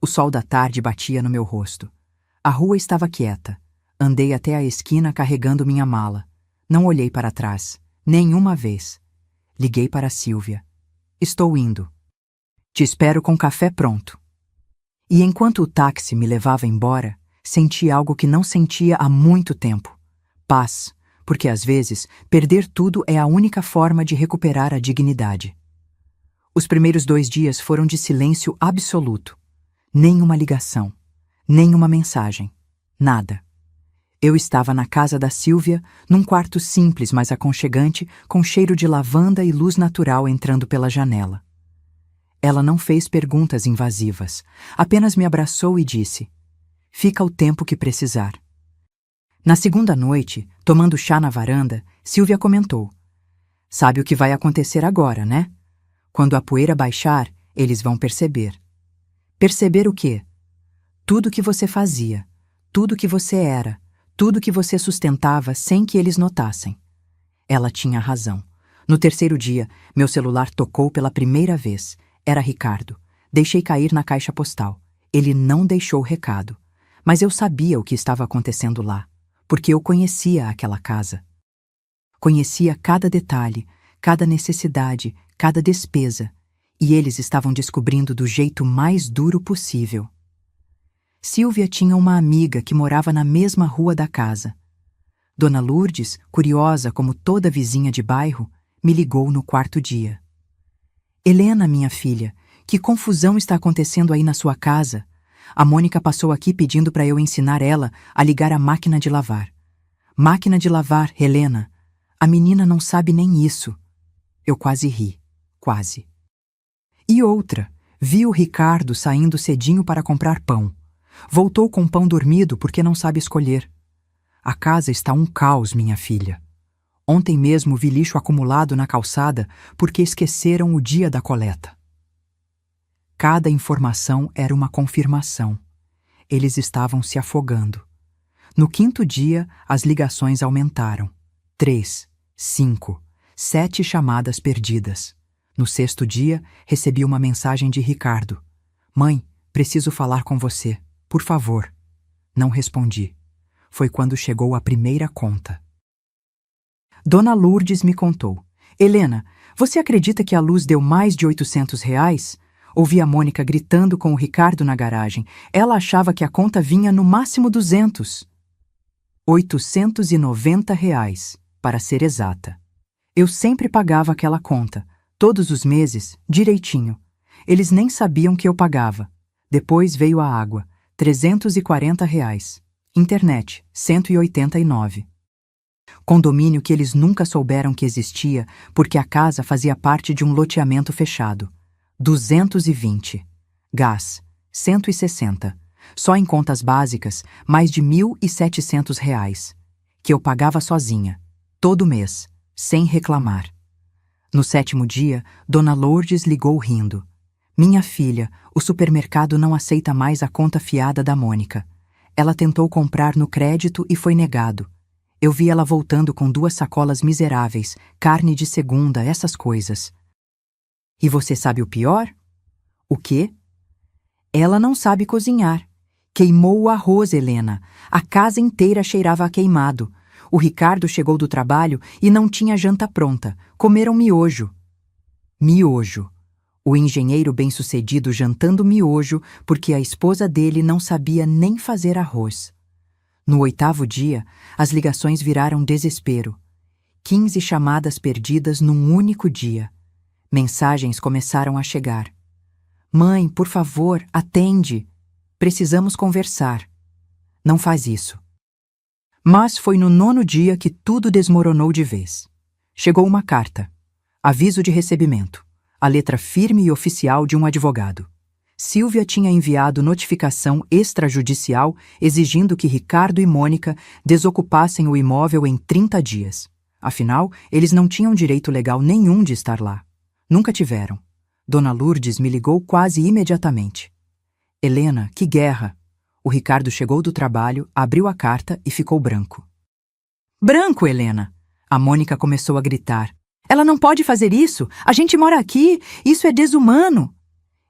Speaker 1: O sol da tarde batia no meu rosto. A rua estava quieta. Andei até a esquina carregando minha mala. Não olhei para trás, nenhuma vez. Liguei para Sílvia. Estou indo. Te espero com café pronto. E enquanto o táxi me levava embora, senti algo que não sentia há muito tempo. Paz, porque às vezes perder tudo é a única forma de recuperar a dignidade. Os primeiros 2 dias foram de silêncio absoluto. Nenhuma ligação, nenhuma mensagem, nada. Eu estava na casa da Sílvia, num quarto simples, mas aconchegante, com cheiro de lavanda e luz natural entrando pela janela. Ela não fez perguntas invasivas, apenas me abraçou e disse: "Fica o tempo que precisar." Na segunda noite, tomando chá na varanda, Sílvia comentou: "Sabe o que vai acontecer agora, né? Quando a poeira baixar, eles vão perceber." Perceber o quê? Tudo que você fazia, tudo que você era, tudo que você sustentava sem que eles notassem. Ela tinha razão. No terceiro dia, meu celular tocou pela primeira vez. Era Ricardo. Deixei cair na caixa postal. Ele não deixou recado. Mas eu sabia o que estava acontecendo lá, porque eu conhecia aquela casa. Conhecia cada detalhe, cada necessidade, cada despesa, e eles estavam descobrindo do jeito mais duro possível. Sílvia tinha uma amiga que morava na mesma rua da casa. Dona Lourdes, curiosa como toda vizinha de bairro, me ligou no quarto dia. Helena, minha filha, que confusão está acontecendo aí na sua casa? A Mônica passou aqui pedindo para eu ensinar ela a ligar a máquina de lavar. Máquina de lavar, Helena. A menina não sabe nem isso. Eu quase ri. Quase. E outra, vi o Ricardo saindo cedinho para comprar pão. Voltou com pão dormido porque não sabe escolher. A casa está um caos, minha filha. Ontem mesmo vi lixo acumulado na calçada porque esqueceram o dia da coleta. Cada informação era uma confirmação. Eles estavam se afogando. No quinto dia, as ligações aumentaram. 3, 5, 7 chamadas perdidas. No sexto dia, recebi uma mensagem de Ricardo. Mãe, preciso falar com você. Por favor. Não respondi. Foi quando chegou a primeira conta. Dona Lourdes me contou. Helena, você acredita que a luz deu mais de R$ 800? Ouvi a Mônica gritando com o Ricardo na garagem. Ela achava que a conta vinha no máximo 200. R$ 890, para ser exata. Eu sempre pagava aquela conta, todos os meses, direitinho. Eles nem sabiam que eu pagava. Depois veio a água, R$ 340. Internet, R$ 189. Condomínio que eles nunca souberam que existia porque a casa fazia parte de um loteamento fechado. 220. Gás, 160. Só em contas básicas, mais de R$ 1.700, que eu pagava sozinha, todo mês, sem reclamar. No sétimo dia, Dona Lourdes ligou rindo. Minha filha, o supermercado não aceita mais a conta fiada da Mônica. Ela tentou comprar no crédito e foi negado. Eu vi ela voltando com 2 sacolas miseráveis, carne de segunda, essas coisas. E você sabe o pior? O quê? Ela não sabe cozinhar. Queimou o arroz, Helena. A casa inteira cheirava a queimado. O Ricardo chegou do trabalho e não tinha janta pronta. Comeram miojo. Miojo. O engenheiro bem-sucedido jantando miojo porque a esposa dele não sabia nem fazer arroz. No 8º dia, as ligações viraram desespero. 15 chamadas perdidas num único dia. Mensagens começaram a chegar. Mãe, por favor, atende. Precisamos conversar. Não faz isso. Mas foi no 9º dia que tudo desmoronou de vez. Chegou uma carta. Aviso de recebimento. A letra firme e oficial de um advogado. Sílvia tinha enviado notificação extrajudicial exigindo que Ricardo e Mônica desocupassem o imóvel em 30 dias. Afinal, eles não tinham direito legal nenhum de estar lá. Nunca tiveram. Dona Lourdes me ligou quase imediatamente. Helena, que guerra! O Ricardo chegou do trabalho, abriu a carta e ficou branco. Branco, Helena! A Mônica começou a gritar. Ela não pode fazer isso! A gente mora aqui! Isso é desumano!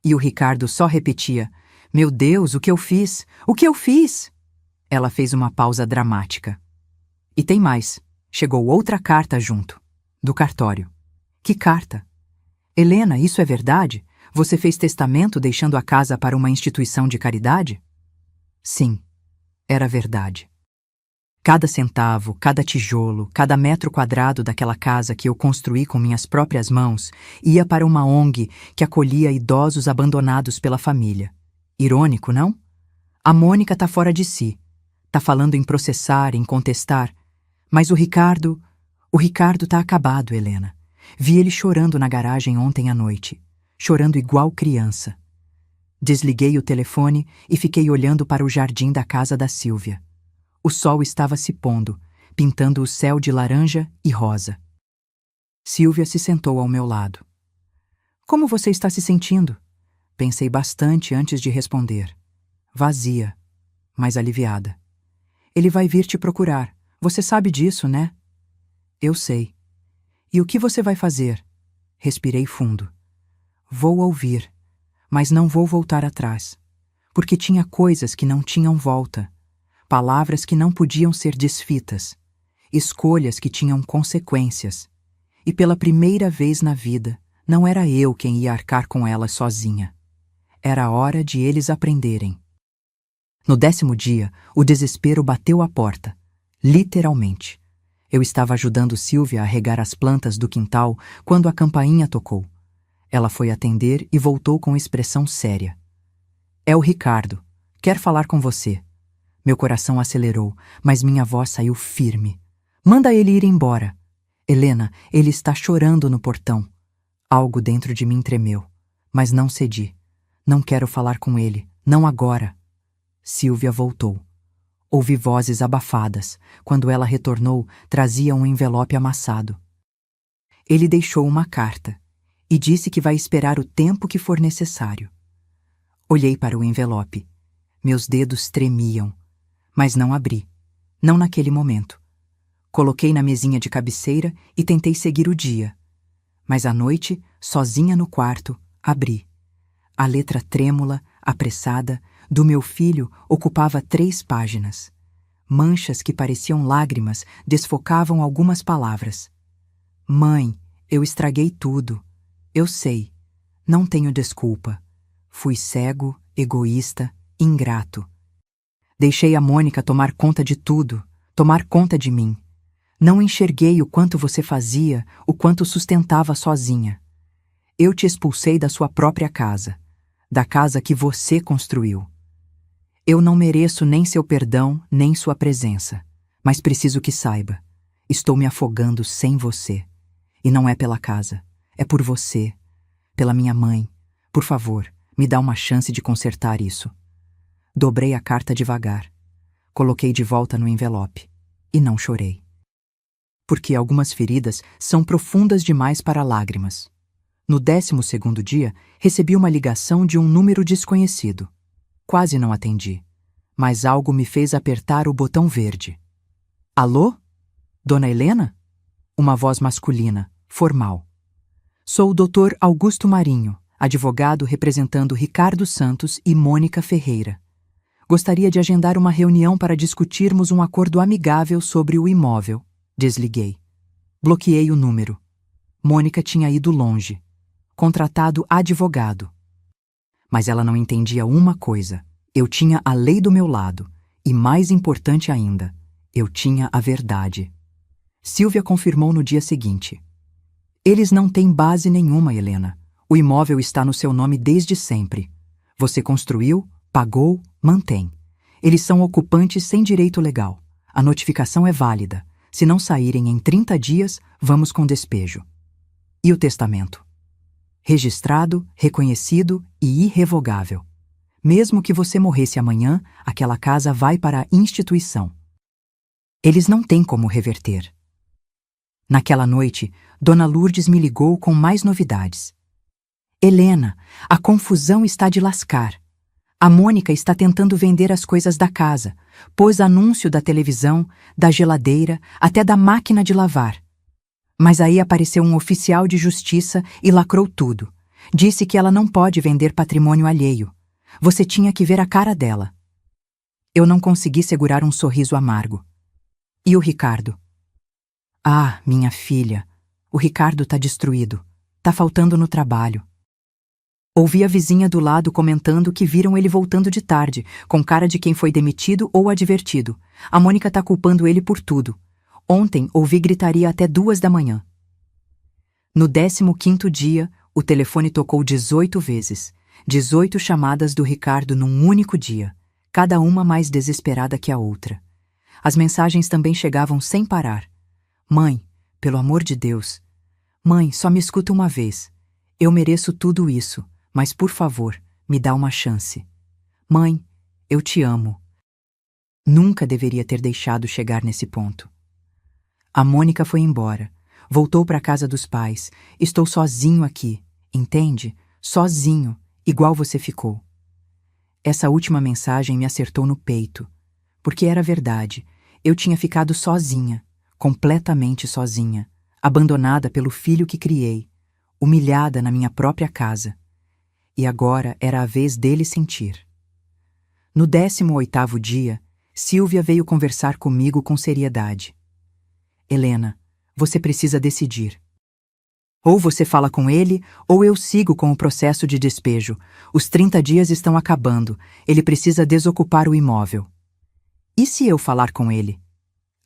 Speaker 1: E o Ricardo só repetia, meu Deus, o que eu fiz? O que eu fiz? Ela fez uma pausa dramática. E tem mais. Chegou outra carta junto. Do cartório. Que carta? Helena, isso é verdade? Você fez testamento deixando a casa para uma instituição de caridade? Sim, era verdade. Cada centavo, cada tijolo, cada metro quadrado daquela casa que eu construí com minhas próprias mãos ia para uma ONG que acolhia idosos abandonados pela família. Irônico, não? A Mônica tá fora de si. Tá falando em processar, em contestar. Mas o Ricardo tá acabado, Helena. Vi ele chorando na garagem ontem à noite. Chorando igual criança. Desliguei o telefone e fiquei olhando para o jardim da casa da Sílvia. O sol estava se pondo, pintando o céu de laranja e rosa. Sílvia se sentou ao meu lado. Como você está se sentindo? Pensei bastante antes de responder. Vazia, mas aliviada. Ele vai vir te procurar. Você sabe disso, né? Eu sei. E o que você vai fazer? Respirei fundo. Vou ouvir, mas não vou voltar atrás, porque tinha coisas que não tinham volta. Palavras que não podiam ser desfitas, escolhas que tinham consequências. e pela primeira vez na vida, não era eu quem ia arcar com elas sozinha. Era hora de eles aprenderem. No 10º dia, o desespero bateu à porta, literalmente. Eu estava ajudando Silvia a regar as plantas do quintal quando a campainha tocou. Ela foi atender e voltou com expressão séria. É o Ricardo. Quer falar com você. Meu coração acelerou, mas minha voz saiu firme. Manda ele ir embora. Helena, ele está chorando no portão. Algo dentro de mim tremeu, mas não cedi. Não quero falar com ele, não agora. Silvia voltou. Ouvi vozes abafadas. Quando ela retornou, trazia um envelope amassado. Ele deixou uma carta e disse que vai esperar o tempo que for necessário. Olhei para o envelope. Meus dedos tremiam, mas não abri. Não naquele momento. Coloquei na mesinha de cabeceira e tentei seguir o dia. Mas à noite, sozinha no quarto, abri. A letra trêmula, apressada, do meu filho ocupava 3 páginas. Manchas que pareciam lágrimas desfocavam algumas palavras. Mãe, eu estraguei tudo. Eu sei. Não tenho desculpa. Fui cego, egoísta, ingrato. Deixei a Mônica tomar conta de tudo, tomar conta de mim. Não enxerguei o quanto você fazia, o quanto sustentava sozinha. Eu te expulsei da sua própria casa, da casa que você construiu. Eu não mereço nem seu perdão, nem sua presença, mas preciso que saiba, estou me afogando sem você. E não é pela casa, é por você, pela minha mãe. Por favor, me dá uma chance de consertar isso. Dobrei a carta devagar. Coloquei de volta no envelope. E não chorei. Porque algumas feridas são profundas demais para lágrimas. No 12º dia, recebi uma ligação de um número desconhecido. Quase não atendi, mas algo me fez apertar o botão verde. Alô? Dona Helena? Uma voz masculina, formal. Sou o Dr. Augusto Marinho, advogado representando Ricardo Santos e Mônica Ferreira. Gostaria de agendar uma reunião para discutirmos um acordo amigável sobre o imóvel. Desliguei. Bloqueei o número. Mônica tinha ido longe. Contratado advogado. Mas ela não entendia uma coisa. Eu tinha a lei do meu lado. E mais importante ainda, eu tinha a verdade. Silvia confirmou no dia seguinte. Eles não têm base nenhuma, Helena. O imóvel está no seu nome desde sempre. Você construiu, pagou, mantém. Eles são ocupantes sem direito legal. A notificação é válida. Se não saírem em 30 dias, vamos com despejo. E o testamento? Registrado, reconhecido e irrevogável. Mesmo que você morresse amanhã, aquela casa vai para a instituição. Eles não têm como reverter. Naquela noite, Dona Lourdes me ligou com mais novidades. Helena, a confusão está de lascar. A Mônica está tentando vender as coisas da casa. Pôs anúncio da televisão, da geladeira, até da máquina de lavar. Mas aí apareceu um oficial de justiça e lacrou tudo. Disse que ela não pode vender patrimônio alheio. Você tinha que ver a cara dela. Eu não consegui segurar um sorriso amargo. E o Ricardo? Ah, minha filha, o Ricardo tá destruído. Tá faltando no trabalho. Ouvi a vizinha do lado comentando que viram ele voltando de tarde, com cara de quem foi demitido ou advertido. A Mônica tá culpando ele por tudo. Ontem ouvi gritaria até 2 da manhã. No 15º dia, o telefone tocou 18 vezes. 18 chamadas do Ricardo num único dia, cada uma mais desesperada que a outra. As mensagens também chegavam sem parar. Mãe, pelo amor de Deus. Mãe, só me escuta uma vez. Eu mereço tudo isso. Mas, por favor, me dá uma chance. Mãe, eu te amo. Nunca deveria ter deixado chegar nesse ponto. A Mônica foi embora. Voltou para a casa dos pais. Estou sozinho aqui, entende? Sozinho, igual você ficou. Essa última mensagem me acertou no peito. Porque era verdade. Eu tinha ficado sozinha, completamente sozinha, abandonada pelo filho que criei, humilhada na minha própria casa. E agora era a vez dele sentir. No 18º dia, Silvia veio conversar comigo com seriedade. Helena, você precisa decidir. Ou você fala com ele, ou eu sigo com o processo de despejo. Os 30 dias estão acabando. Ele precisa desocupar o imóvel. E se eu falar com ele?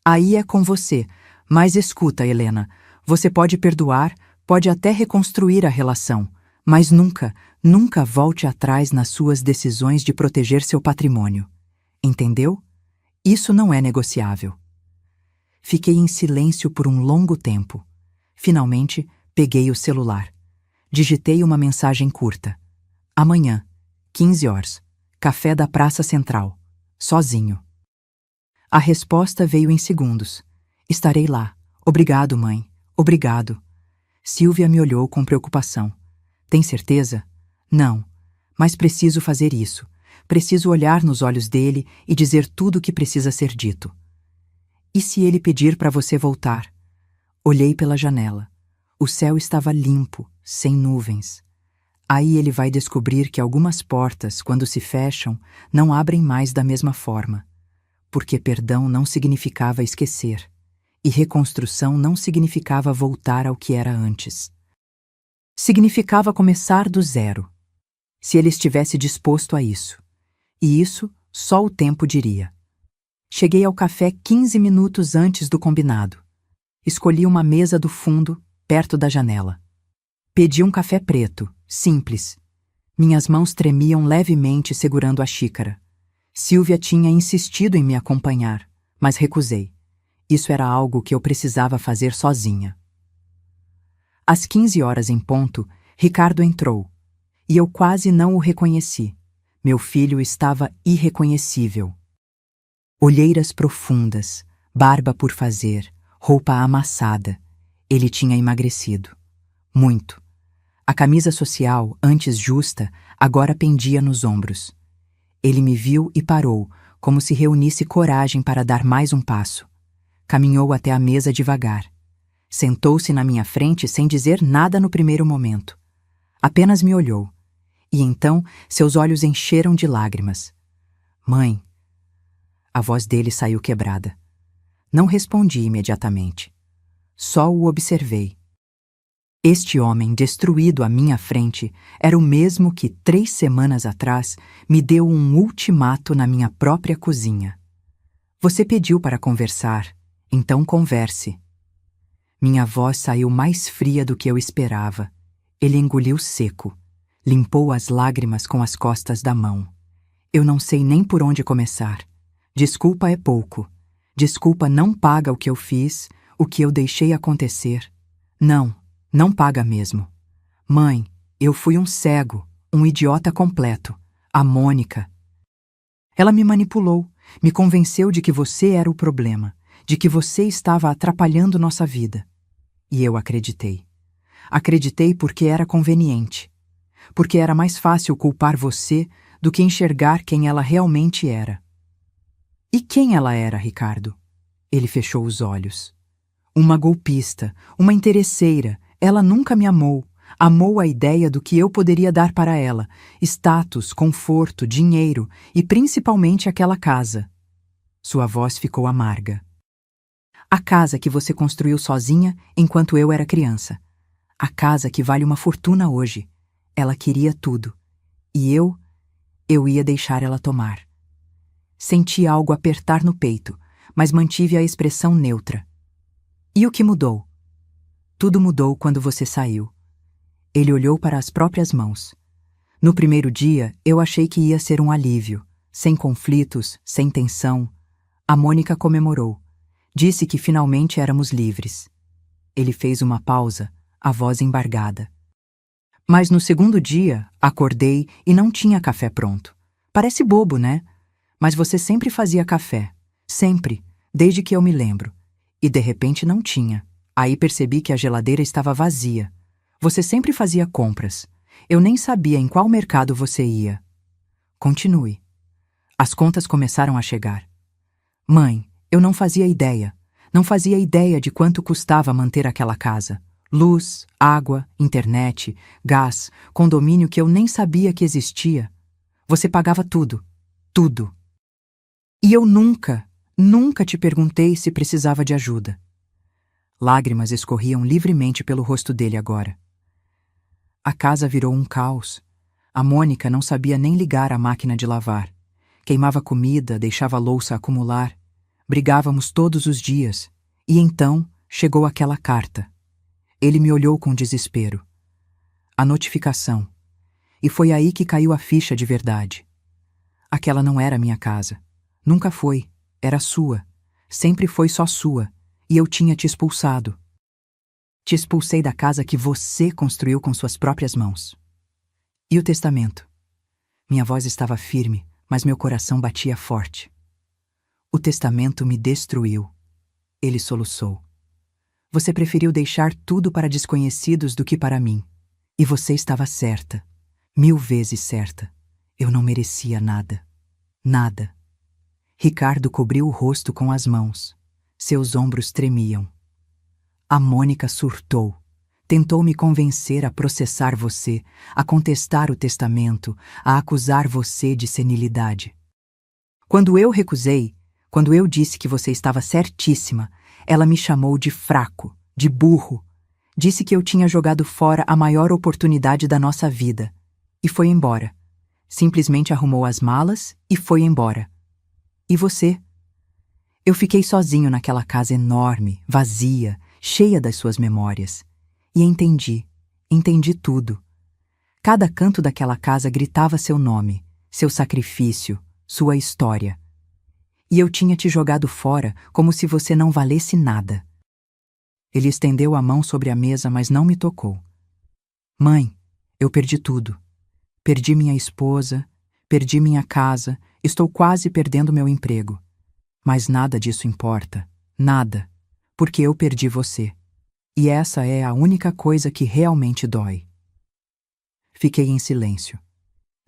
Speaker 1: Aí é com você. Mas escuta, Helena, você pode perdoar, pode até reconstruir a relação, mas nunca, nunca volte atrás nas suas decisões de proteger seu patrimônio. Entendeu? Isso não é negociável. Fiquei em silêncio por um longo tempo. Finalmente, peguei o celular. Digitei uma mensagem curta. Amanhã, 15 horas. Café da Praça Central. Sozinho. A resposta veio em segundos. Estarei lá. Obrigado, mãe. Obrigado. Silvia me olhou com preocupação. Tem certeza? Não. Mas preciso fazer isso. Preciso olhar nos olhos dele e dizer tudo o que precisa ser dito. E se ele pedir para você voltar? Olhei pela janela. O céu estava limpo, sem nuvens. Aí ele vai descobrir que algumas portas, quando se fecham, não abrem mais da mesma forma. Porque perdão não significava esquecer, e reconstrução não significava voltar ao que era antes. Significava começar do zero, se ele estivesse disposto a isso. E isso só o tempo diria. Cheguei ao café 15 minutos antes do combinado. Escolhi uma mesa do fundo, perto da janela. Pedi um café preto, simples. Minhas mãos tremiam levemente segurando a xícara. Silvia tinha insistido em me acompanhar, mas recusei. Isso era algo que eu precisava fazer sozinha. Às 15 horas em ponto, Ricardo entrou, e eu quase não o reconheci. Meu filho estava irreconhecível. Olheiras profundas, barba por fazer, roupa amassada. Ele tinha emagrecido. Muito. A camisa social, antes justa, agora pendia nos ombros. Ele me viu e parou, como se reunisse coragem para dar mais um passo. Caminhou até a mesa devagar. Sentou-se na minha frente sem dizer nada no primeiro momento. Apenas me olhou. E então seus olhos encheram de lágrimas. Mãe. A voz dele saiu quebrada. Não respondi imediatamente. Só o observei. Este homem destruído à minha frente era o mesmo que 3 semanas atrás me deu um ultimato na minha própria cozinha. Você pediu para conversar, então converse. Minha voz saiu mais fria do que eu esperava. Ele engoliu seco. Limpou as lágrimas com as costas da mão. Eu não sei nem por onde começar. Desculpa é pouco. Desculpa não paga o que eu fiz, o que eu deixei acontecer. Não paga mesmo. Mãe, eu fui um cego, um idiota completo. A Mônica. Ela me manipulou, me convenceu de que você era o problema, de que você estava atrapalhando nossa vida. E eu acreditei. Acreditei porque era conveniente. Porque era mais fácil culpar você do que enxergar quem ela realmente era. E quem ela era, Ricardo? Ele fechou os olhos. Uma golpista, uma interesseira. Ela nunca me amou. Amou a ideia do que eu poderia dar para ela. Status, conforto, dinheiro e principalmente aquela casa. Sua voz ficou amarga. A casa que você construiu sozinha enquanto eu era criança. A casa que vale uma fortuna hoje. Ela queria tudo. E eu ia deixar ela tomar. Senti algo apertar no peito, mas mantive a expressão neutra. E o que mudou? Tudo mudou quando você saiu. Ele olhou para as próprias mãos. No primeiro dia, eu achei que ia ser um alívio, sem conflitos, sem tensão. A Mônica comemorou. Disse que finalmente éramos livres. Ele fez uma pausa, a voz embargada. Mas no segundo dia, acordei e não tinha café pronto. Parece bobo, né? Mas você sempre fazia café. Sempre, desde que eu me lembro. E de repente não tinha. Aí percebi que a geladeira estava vazia. Você sempre fazia compras. Eu nem sabia em qual mercado você ia. Continue. As contas começaram a chegar. Mãe, eu não fazia ideia. Não fazia ideia de quanto custava manter aquela casa. Luz, água, internet, gás, condomínio que eu nem sabia que existia. Você pagava tudo. Tudo. E eu nunca te perguntei se precisava de ajuda. Lágrimas escorriam livremente pelo rosto dele agora. A casa virou um caos. A Mônica não sabia nem ligar a máquina de lavar. Queimava comida, deixava a louça acumular. Brigávamos todos os dias. E então chegou aquela carta. Ele me olhou com desespero. A notificação. E foi aí que caiu a ficha de verdade. Aquela não era minha casa. Nunca foi. Era sua. Sempre foi só sua. E eu tinha te expulsado. Te expulsei da casa que você construiu com suas próprias mãos. E o testamento? Minha voz estava firme, mas meu coração batia forte. O testamento me destruiu. Ele soluçou. Você preferiu deixar tudo para desconhecidos do que para mim. E você estava certa. 1000 vezes certa. Eu não merecia nada. Nada. Ricardo cobriu o rosto com as mãos. Seus ombros tremiam. A Mônica surtou. Tentou me convencer a processar você, a contestar o testamento, a acusar você de senilidade. Quando eu recusei, quando eu disse que você estava certíssima, ela me chamou de fraco, de burro. Disse que eu tinha jogado fora a maior oportunidade da nossa vida. E foi embora. Simplesmente arrumou as malas e foi embora. E você? Eu fiquei sozinho naquela casa enorme, vazia, cheia das suas memórias. E entendi tudo. Cada canto daquela casa gritava seu nome, seu sacrifício, sua história. E eu tinha te jogado fora como se você não valesse nada. Ele estendeu a mão sobre a mesa, mas não me tocou. Mãe, eu perdi tudo. Perdi minha esposa, perdi minha casa, estou quase perdendo meu emprego. Mas nada disso importa, nada, porque eu perdi você. E essa é a única coisa que realmente dói. Fiquei em silêncio.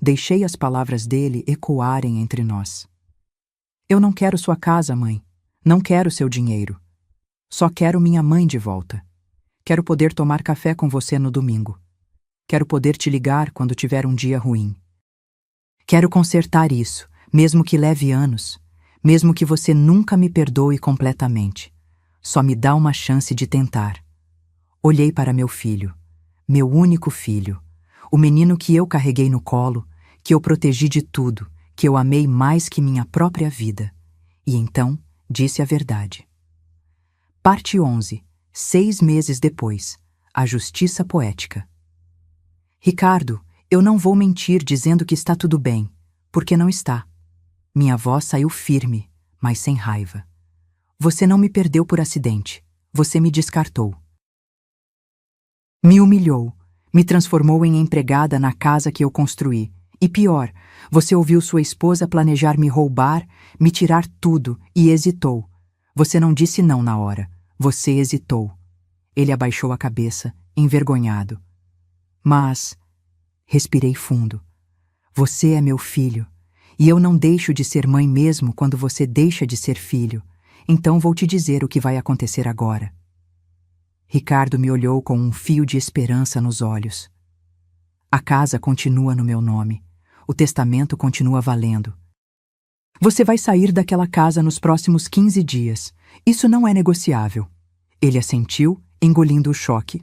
Speaker 1: Deixei as palavras dele ecoarem entre nós. Eu não quero sua casa, mãe. Não quero seu dinheiro. Só quero minha mãe de volta. Quero poder tomar café com você no domingo. Quero poder te ligar quando tiver um dia ruim. Quero consertar isso, mesmo que leve anos. Mesmo que você nunca me perdoe completamente. Só me dá uma chance de tentar. Olhei para meu filho, meu único filho, o menino que eu carreguei no colo, que eu protegi de tudo, que eu amei mais que minha própria vida. E então disse a verdade. Parte 11, 6 meses depois, a justiça poética. Ricardo, eu não vou mentir dizendo que está tudo bem, porque não está. Minha voz saiu firme, mas sem raiva. Você não me perdeu por acidente. Você me descartou. Me humilhou. Me transformou em empregada na casa que eu construí. E pior, você ouviu sua esposa planejar me roubar, me tirar tudo e hesitou. Você não disse não na hora. Você hesitou. Ele abaixou a cabeça, envergonhado. Mas... respirei fundo. Você é meu filho. E eu não deixo de ser mãe mesmo quando você deixa de ser filho. Então vou te dizer o que vai acontecer agora. Ricardo me olhou com um fio de esperança nos olhos. A casa continua no meu nome. O testamento continua valendo. Você vai sair daquela casa nos próximos 15 dias. Isso não é negociável. Ele assentiu, engolindo o choque.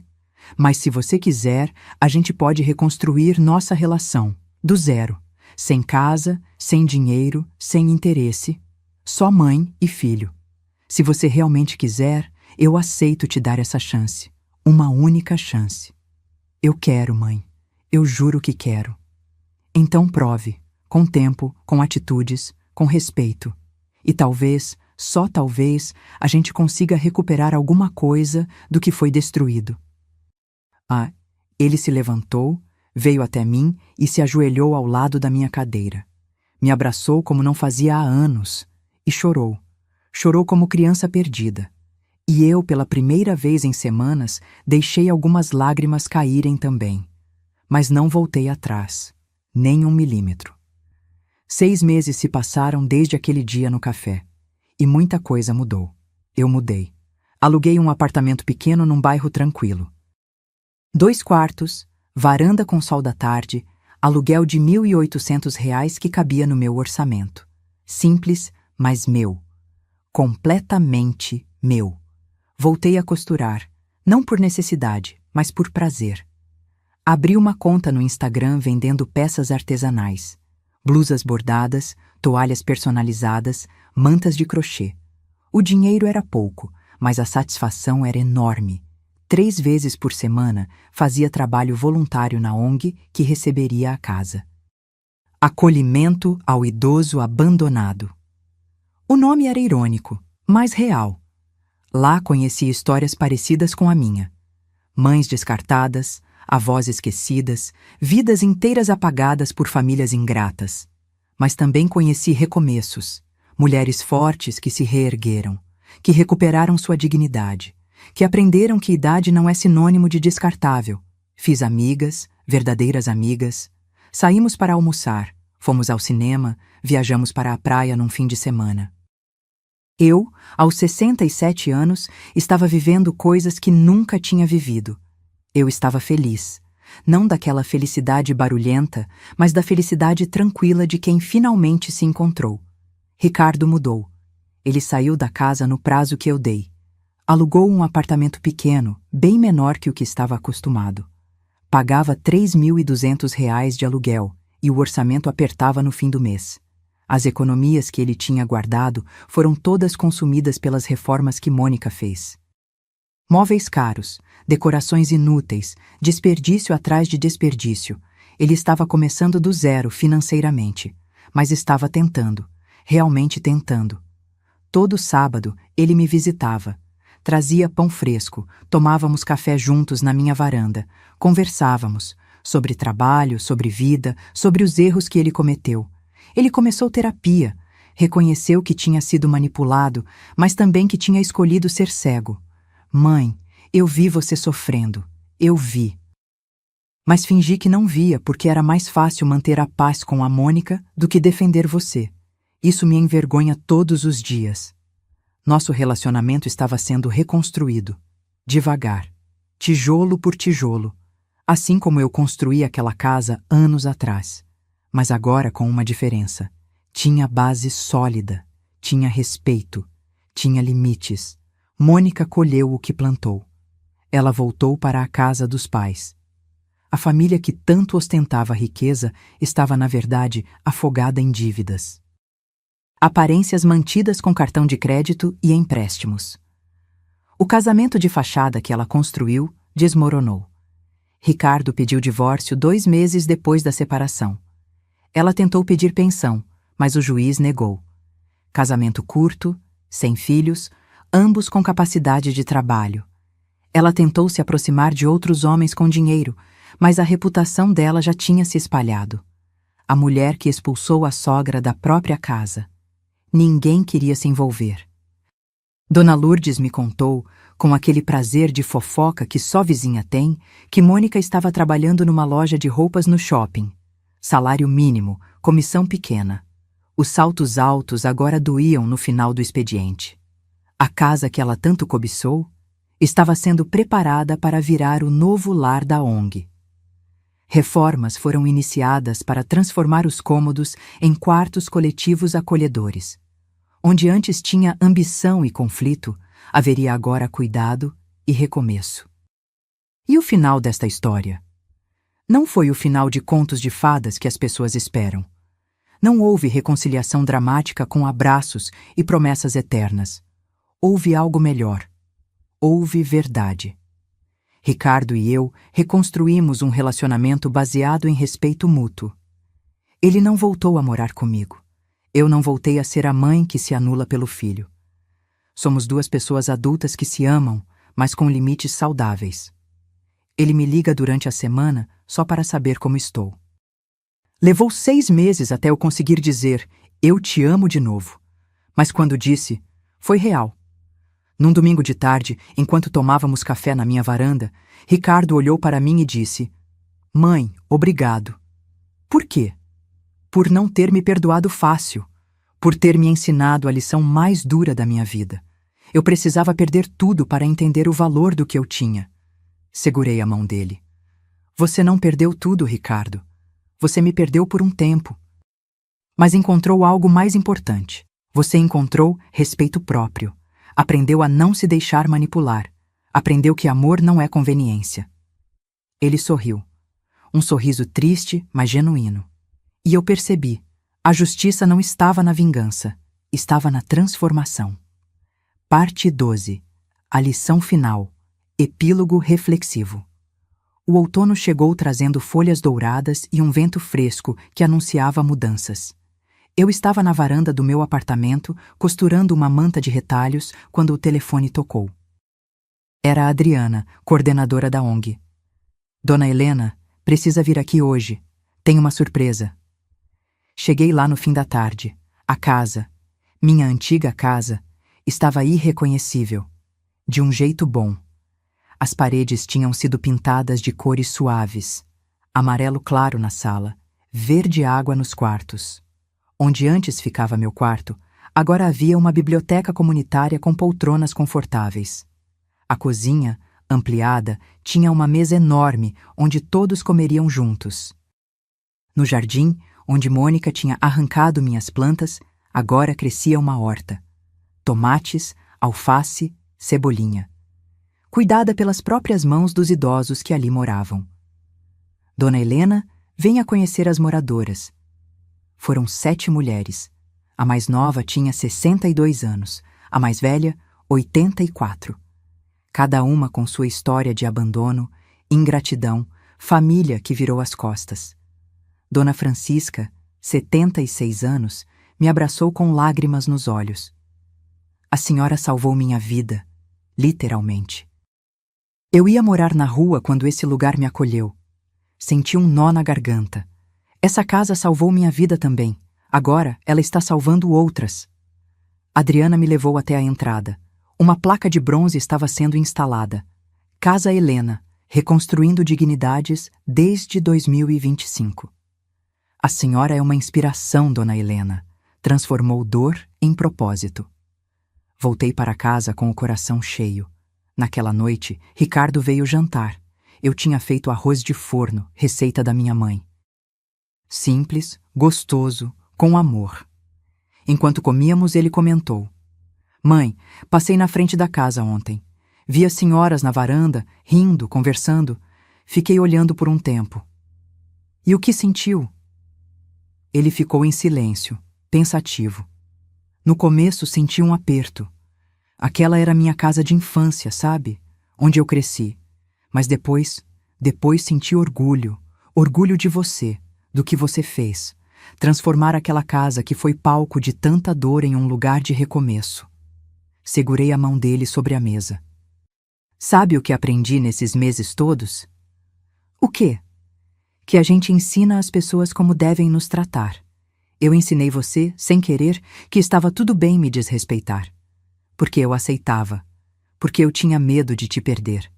Speaker 1: Mas se você quiser, a gente pode reconstruir nossa relação, do zero. Sem casa, sem dinheiro, sem interesse. Só mãe e filho. Se você realmente quiser, eu aceito te dar essa chance. Uma única chance. Eu quero, mãe. Eu juro que quero. Então prove, com tempo, com atitudes, com respeito. E talvez, só talvez, a gente consiga recuperar alguma coisa do que foi destruído. Ah, ele se levantou, veio até mim e se ajoelhou ao lado da minha cadeira. Me abraçou como não fazia há anos e chorou. Chorou como criança perdida. E eu, pela primeira vez em semanas, deixei algumas lágrimas caírem também. Mas não voltei atrás, nem 1 milímetro. 6 meses se passaram desde aquele dia no café. E muita coisa mudou. Eu mudei. Aluguei um apartamento pequeno num bairro tranquilo. 2 quartos, varanda com sol da tarde, aluguel de R$ 1.800 que cabia no meu orçamento. Simples, mas meu. Completamente meu. Voltei a costurar, não por necessidade, mas por prazer. Abri uma conta no Instagram vendendo peças artesanais, blusas bordadas, toalhas personalizadas, mantas de crochê. O dinheiro era pouco, mas a satisfação era enorme. 3 vezes por semana fazia trabalho voluntário na ONG que receberia a casa. Acolhimento ao idoso abandonado. O nome era irônico, mas real. Lá conheci histórias parecidas com a minha. Mães descartadas, avós esquecidas, vidas inteiras apagadas por famílias ingratas. Mas também conheci recomeços, mulheres fortes que se reergueram, que recuperaram sua dignidade, que aprenderam que idade não é sinônimo de descartável. Fiz amigas, verdadeiras amigas. Saímos para almoçar, fomos ao cinema, viajamos para a praia num fim de semana. Eu, aos 67 anos, estava vivendo coisas que nunca tinha vivido. Eu estava feliz, não daquela felicidade barulhenta, mas da felicidade tranquila de quem finalmente se encontrou. Ricardo mudou. Ele saiu da casa no prazo que eu dei. Alugou um apartamento pequeno, bem menor que o que estava acostumado. Pagava R$ 3.200 de aluguel e o orçamento apertava no fim do mês. As economias que ele tinha guardado foram todas consumidas pelas reformas que Mônica fez. Móveis caros, decorações inúteis, desperdício atrás de desperdício. Ele estava começando do zero financeiramente, mas estava tentando, realmente tentando. Todo sábado ele me visitava. Trazia pão fresco, tomávamos café juntos na minha varanda, conversávamos sobre trabalho, sobre vida, sobre os erros que ele cometeu. Ele começou terapia, reconheceu que tinha sido manipulado, mas também que tinha escolhido ser cego. Mãe, eu vi você sofrendo, eu vi. Mas fingi que não via porque era mais fácil manter a paz com a Mônica do que defender você. Isso me envergonha todos os dias. Nosso relacionamento estava sendo reconstruído, devagar, tijolo por tijolo, assim como eu construí aquela casa anos atrás. Mas agora com uma diferença. Tinha base sólida, tinha respeito, tinha limites. Mônica colheu o que plantou. Ela voltou para a casa dos pais. A família que tanto ostentava riqueza estava, na verdade, afogada em dívidas. Aparências mantidas com cartão de crédito e empréstimos. O casamento de fachada que ela construiu desmoronou. Ricardo pediu divórcio 2 meses depois da separação. Ela tentou pedir pensão, mas o juiz negou. Casamento curto, sem filhos, ambos com capacidade de trabalho. Ela tentou se aproximar de outros homens com dinheiro, mas a reputação dela já tinha se espalhado. A mulher que expulsou a sogra da própria casa. Ninguém queria se envolver. Dona Lourdes me contou, com aquele prazer de fofoca que só vizinha tem, que Mônica estava trabalhando numa loja de roupas no shopping. Salário mínimo, comissão pequena. Os saltos altos agora doíam no final do expediente. A casa que ela tanto cobiçou estava sendo preparada para virar o novo lar da ONG. Reformas foram iniciadas para transformar os cômodos em quartos coletivos acolhedores. Onde antes tinha ambição e conflito, haveria agora cuidado e recomeço. E o final desta história? Não foi o final de contos de fadas que as pessoas esperam. Não houve reconciliação dramática com abraços e promessas eternas. Houve algo melhor. Houve verdade. Ricardo e eu reconstruímos um relacionamento baseado em respeito mútuo. Ele não voltou a morar comigo. Eu não voltei a ser a mãe que se anula pelo filho. Somos 2 pessoas adultas que se amam, mas com limites saudáveis. Ele me liga durante a semana só para saber como estou. Levou 6 meses até eu conseguir dizer, eu te amo de novo. Mas quando disse, foi real. Num domingo de tarde, enquanto tomávamos café na minha varanda, Ricardo olhou para mim e disse, mãe, obrigado. Por quê? Por não ter me perdoado fácil, por ter me ensinado a lição mais dura da minha vida. Eu precisava perder tudo para entender o valor do que eu tinha. Segurei a mão dele. Você não perdeu tudo, Ricardo. Você me perdeu por um tempo. Mas encontrou algo mais importante. Você encontrou respeito próprio. Aprendeu a não se deixar manipular. Aprendeu que amor não é conveniência. Ele sorriu. Um sorriso triste, mas genuíno. E eu percebi. A justiça não estava na vingança. Estava na transformação. Parte 12. A lição final. Epílogo reflexivo. O outono chegou trazendo folhas douradas e um vento fresco que anunciava mudanças. Eu estava na varanda do meu apartamento, costurando uma manta de retalhos, quando o telefone tocou. Era a Adriana, coordenadora da ONG. Dona Helena, precisa vir aqui hoje. Tem uma surpresa. Cheguei lá no fim da tarde. A casa, minha antiga casa, estava irreconhecível. De um jeito bom. As paredes tinham sido pintadas de cores suaves. Amarelo claro na sala, verde água nos quartos. Onde antes ficava meu quarto, agora havia uma biblioteca comunitária com poltronas confortáveis. A cozinha, ampliada, tinha uma mesa enorme onde todos comeriam juntos. No jardim, onde Mônica tinha arrancado minhas plantas, agora crescia uma horta. Tomates, alface, cebolinha. Cuidada pelas próprias mãos dos idosos que ali moravam. Dona Helena, venha conhecer as moradoras. Foram 7 mulheres. A mais nova tinha 62 anos, a mais velha, 84. Cada uma com sua história de abandono, ingratidão, família que virou as costas. Dona Francisca, 76 anos, me abraçou com lágrimas nos olhos. A senhora salvou minha vida, literalmente. Eu ia morar na rua quando esse lugar me acolheu. Senti um nó na garganta. Essa casa salvou minha vida também. Agora ela está salvando outras. Adriana me levou até a entrada. Uma placa de bronze estava sendo instalada. Casa Helena, reconstruindo dignidades desde 2025. A senhora é uma inspiração, Dona Helena. Transformou dor em propósito. Voltei para casa com o coração cheio. Naquela noite, Ricardo veio jantar. Eu tinha feito arroz de forno, receita da minha mãe. Simples, gostoso, com amor. Enquanto comíamos, ele comentou: Mãe, passei na frente da casa ontem. Vi as senhoras na varanda, rindo, conversando. Fiquei olhando por um tempo. E o que sentiu? Ele ficou em silêncio, pensativo. No começo senti um aperto. Aquela era minha casa de infância, sabe? Onde eu cresci. Mas depois senti orgulho. Orgulho de você, do que você fez. Transformar aquela casa que foi palco de tanta dor em um lugar de recomeço. Segurei a mão dele sobre a mesa. Sabe o que aprendi nesses meses todos? O quê? Que a gente ensina as pessoas como devem nos tratar. Eu ensinei você, sem querer, que estava tudo bem me desrespeitar. Porque eu aceitava. Porque eu tinha medo de te perder.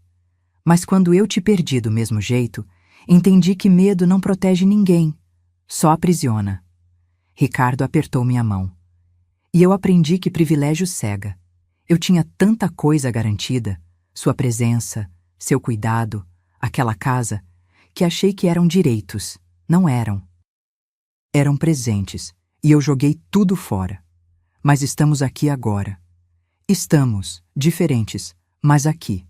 Speaker 1: Mas quando eu te perdi do mesmo jeito, entendi que medo não protege ninguém, só aprisiona. Ricardo apertou minha mão. E eu aprendi que privilégio cega. Eu tinha tanta coisa garantida, sua presença, seu cuidado, aquela casa, que achei que eram direitos. Não eram. Eram presentes, e eu joguei tudo fora. Mas estamos aqui agora. Estamos, diferentes, mas aqui.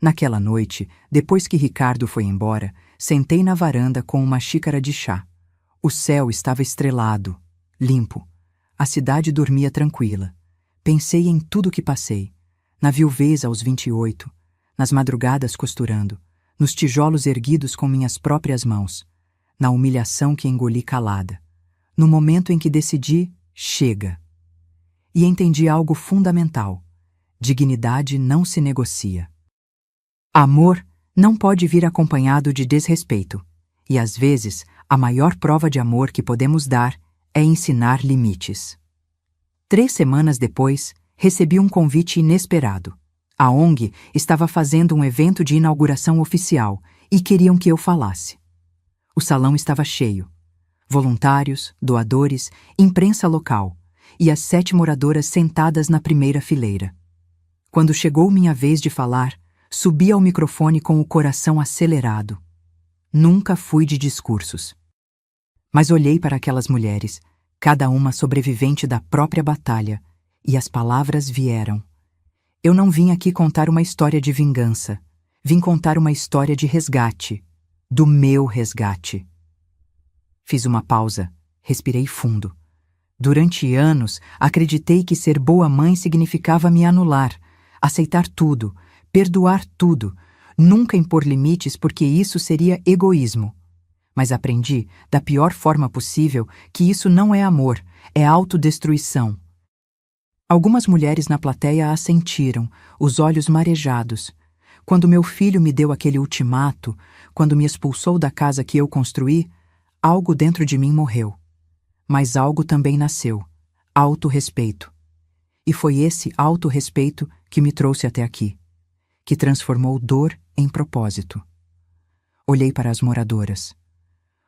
Speaker 1: Naquela noite, depois que Ricardo foi embora, sentei na varanda com uma xícara de chá. O céu estava estrelado, limpo. A cidade dormia tranquila. Pensei em tudo que passei. Na viuvez aos 28, nas madrugadas costurando, nos tijolos erguidos com minhas próprias mãos, na humilhação que engoli calada, no momento em que decidi, chega. E entendi algo fundamental. Dignidade não se negocia. Amor não pode vir acompanhado de desrespeito. E às vezes, a maior prova de amor que podemos dar é ensinar limites. 3 semanas depois, recebi um convite inesperado. A ONG estava fazendo um evento de inauguração oficial e queriam que eu falasse. O salão estava cheio. Voluntários, doadores, imprensa local e as 7 moradoras sentadas na primeira fileira. Quando chegou minha vez de falar, subi ao microfone com o coração acelerado. Nunca fui de discursos. Mas olhei para aquelas mulheres, cada uma sobrevivente da própria batalha, e as palavras vieram, Eu não vim aqui contar uma história de vingança. Vim contar uma história de resgate. Do meu resgate. Fiz uma pausa. Respirei fundo. Durante anos, acreditei que ser boa mãe significava me anular, aceitar tudo, perdoar tudo, nunca impor limites porque isso seria egoísmo. Mas aprendi, da pior forma possível, que isso não é amor, é autodestruição. Algumas mulheres na plateia assentiram, os olhos marejados. Quando meu filho me deu aquele ultimato, quando me expulsou da casa que eu construí, algo dentro de mim morreu. Mas algo também nasceu, autorrespeito. E foi esse autorrespeito que me trouxe até aqui, que transformou dor em propósito. Olhei para as moradoras.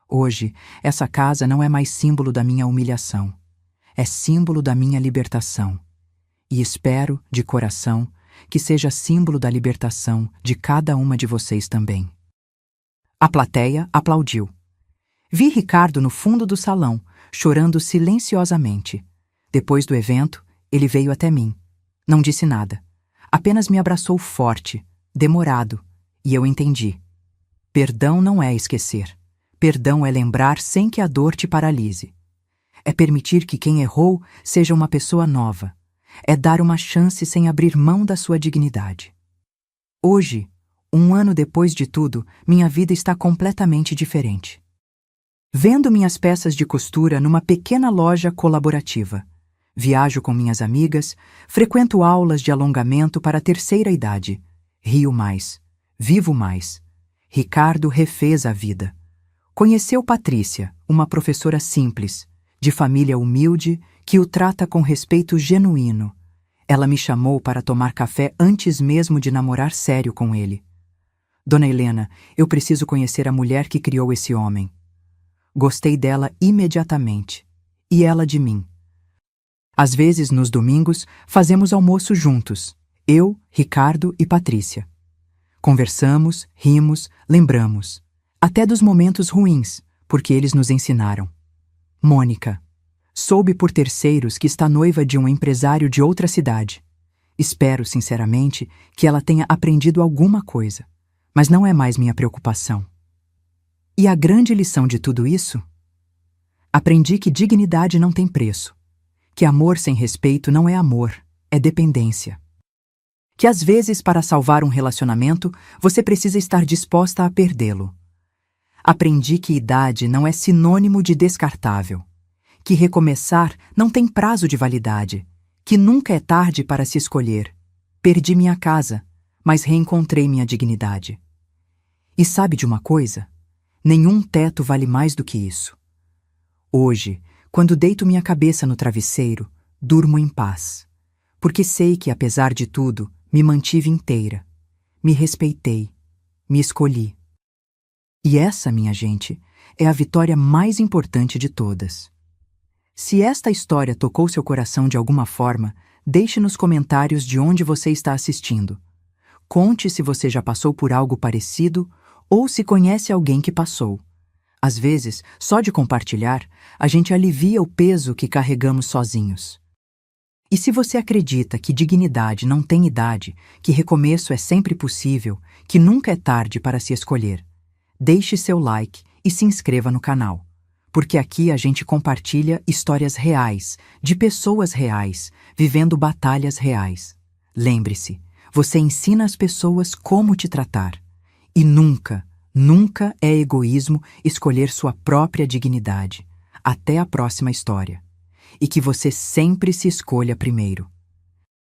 Speaker 1: Hoje, essa casa não é mais símbolo da minha humilhação, é símbolo da minha libertação. E espero, de coração, que seja símbolo da libertação de cada uma de vocês também. A plateia aplaudiu. Vi Ricardo no fundo do salão, chorando silenciosamente. Depois do evento, ele veio até mim. Não disse nada. Apenas me abraçou forte, demorado, e eu entendi. Perdão não é esquecer. Perdão é lembrar sem que a dor te paralise. É permitir que quem errou seja uma pessoa nova. É dar uma chance sem abrir mão da sua dignidade. Hoje, 1 ano depois de tudo, minha vida está completamente diferente. Vendo minhas peças de costura numa pequena loja colaborativa. Viajo com minhas amigas, frequento aulas de alongamento para a terceira idade. Rio mais, vivo mais. Ricardo refez a vida. Conheceu Patrícia, uma professora simples, de família humilde, que o trata com respeito genuíno. Ela me chamou para tomar café antes mesmo de namorar sério com ele. Dona Helena, eu preciso conhecer a mulher que criou esse homem. Gostei dela imediatamente. E ela de mim. Às vezes, nos domingos, fazemos almoço juntos. Eu, Ricardo e Patrícia. Conversamos, rimos, lembramos. Até dos momentos ruins, porque eles nos ensinaram. Mônica. Soube por terceiros que está noiva de um empresário de outra cidade. Espero, sinceramente, que ela tenha aprendido alguma coisa, mas não é mais minha preocupação. E a grande lição de tudo isso? Aprendi que dignidade não tem preço, que amor sem respeito não é amor, é dependência. Que às vezes, para salvar um relacionamento, você precisa estar disposta a perdê-lo. Aprendi que idade não é sinônimo de descartável. Que recomeçar não tem prazo de validade, que nunca é tarde para se escolher. Perdi minha casa, mas reencontrei minha dignidade. E sabe de uma coisa? Nenhum teto vale mais do que isso. Hoje, quando deito minha cabeça no travesseiro, durmo em paz, porque sei que, apesar de tudo, me mantive inteira, me respeitei, me escolhi. E essa, minha gente, é a vitória mais importante de todas. Se esta história tocou seu coração de alguma forma, deixe nos comentários de onde você está assistindo. Conte se você já passou por algo parecido ou se conhece alguém que passou. Às vezes, só de compartilhar, a gente alivia o peso que carregamos sozinhos. E se você acredita que dignidade não tem idade, que recomeço é sempre possível, que nunca é tarde para se escolher, deixe seu like e se inscreva no canal. Porque aqui a gente compartilha histórias reais, de pessoas reais, vivendo batalhas reais. Lembre-se, você ensina às pessoas como te tratar. E nunca, nunca é egoísmo escolher sua própria dignidade. Até a próxima história. E que você sempre se escolha primeiro.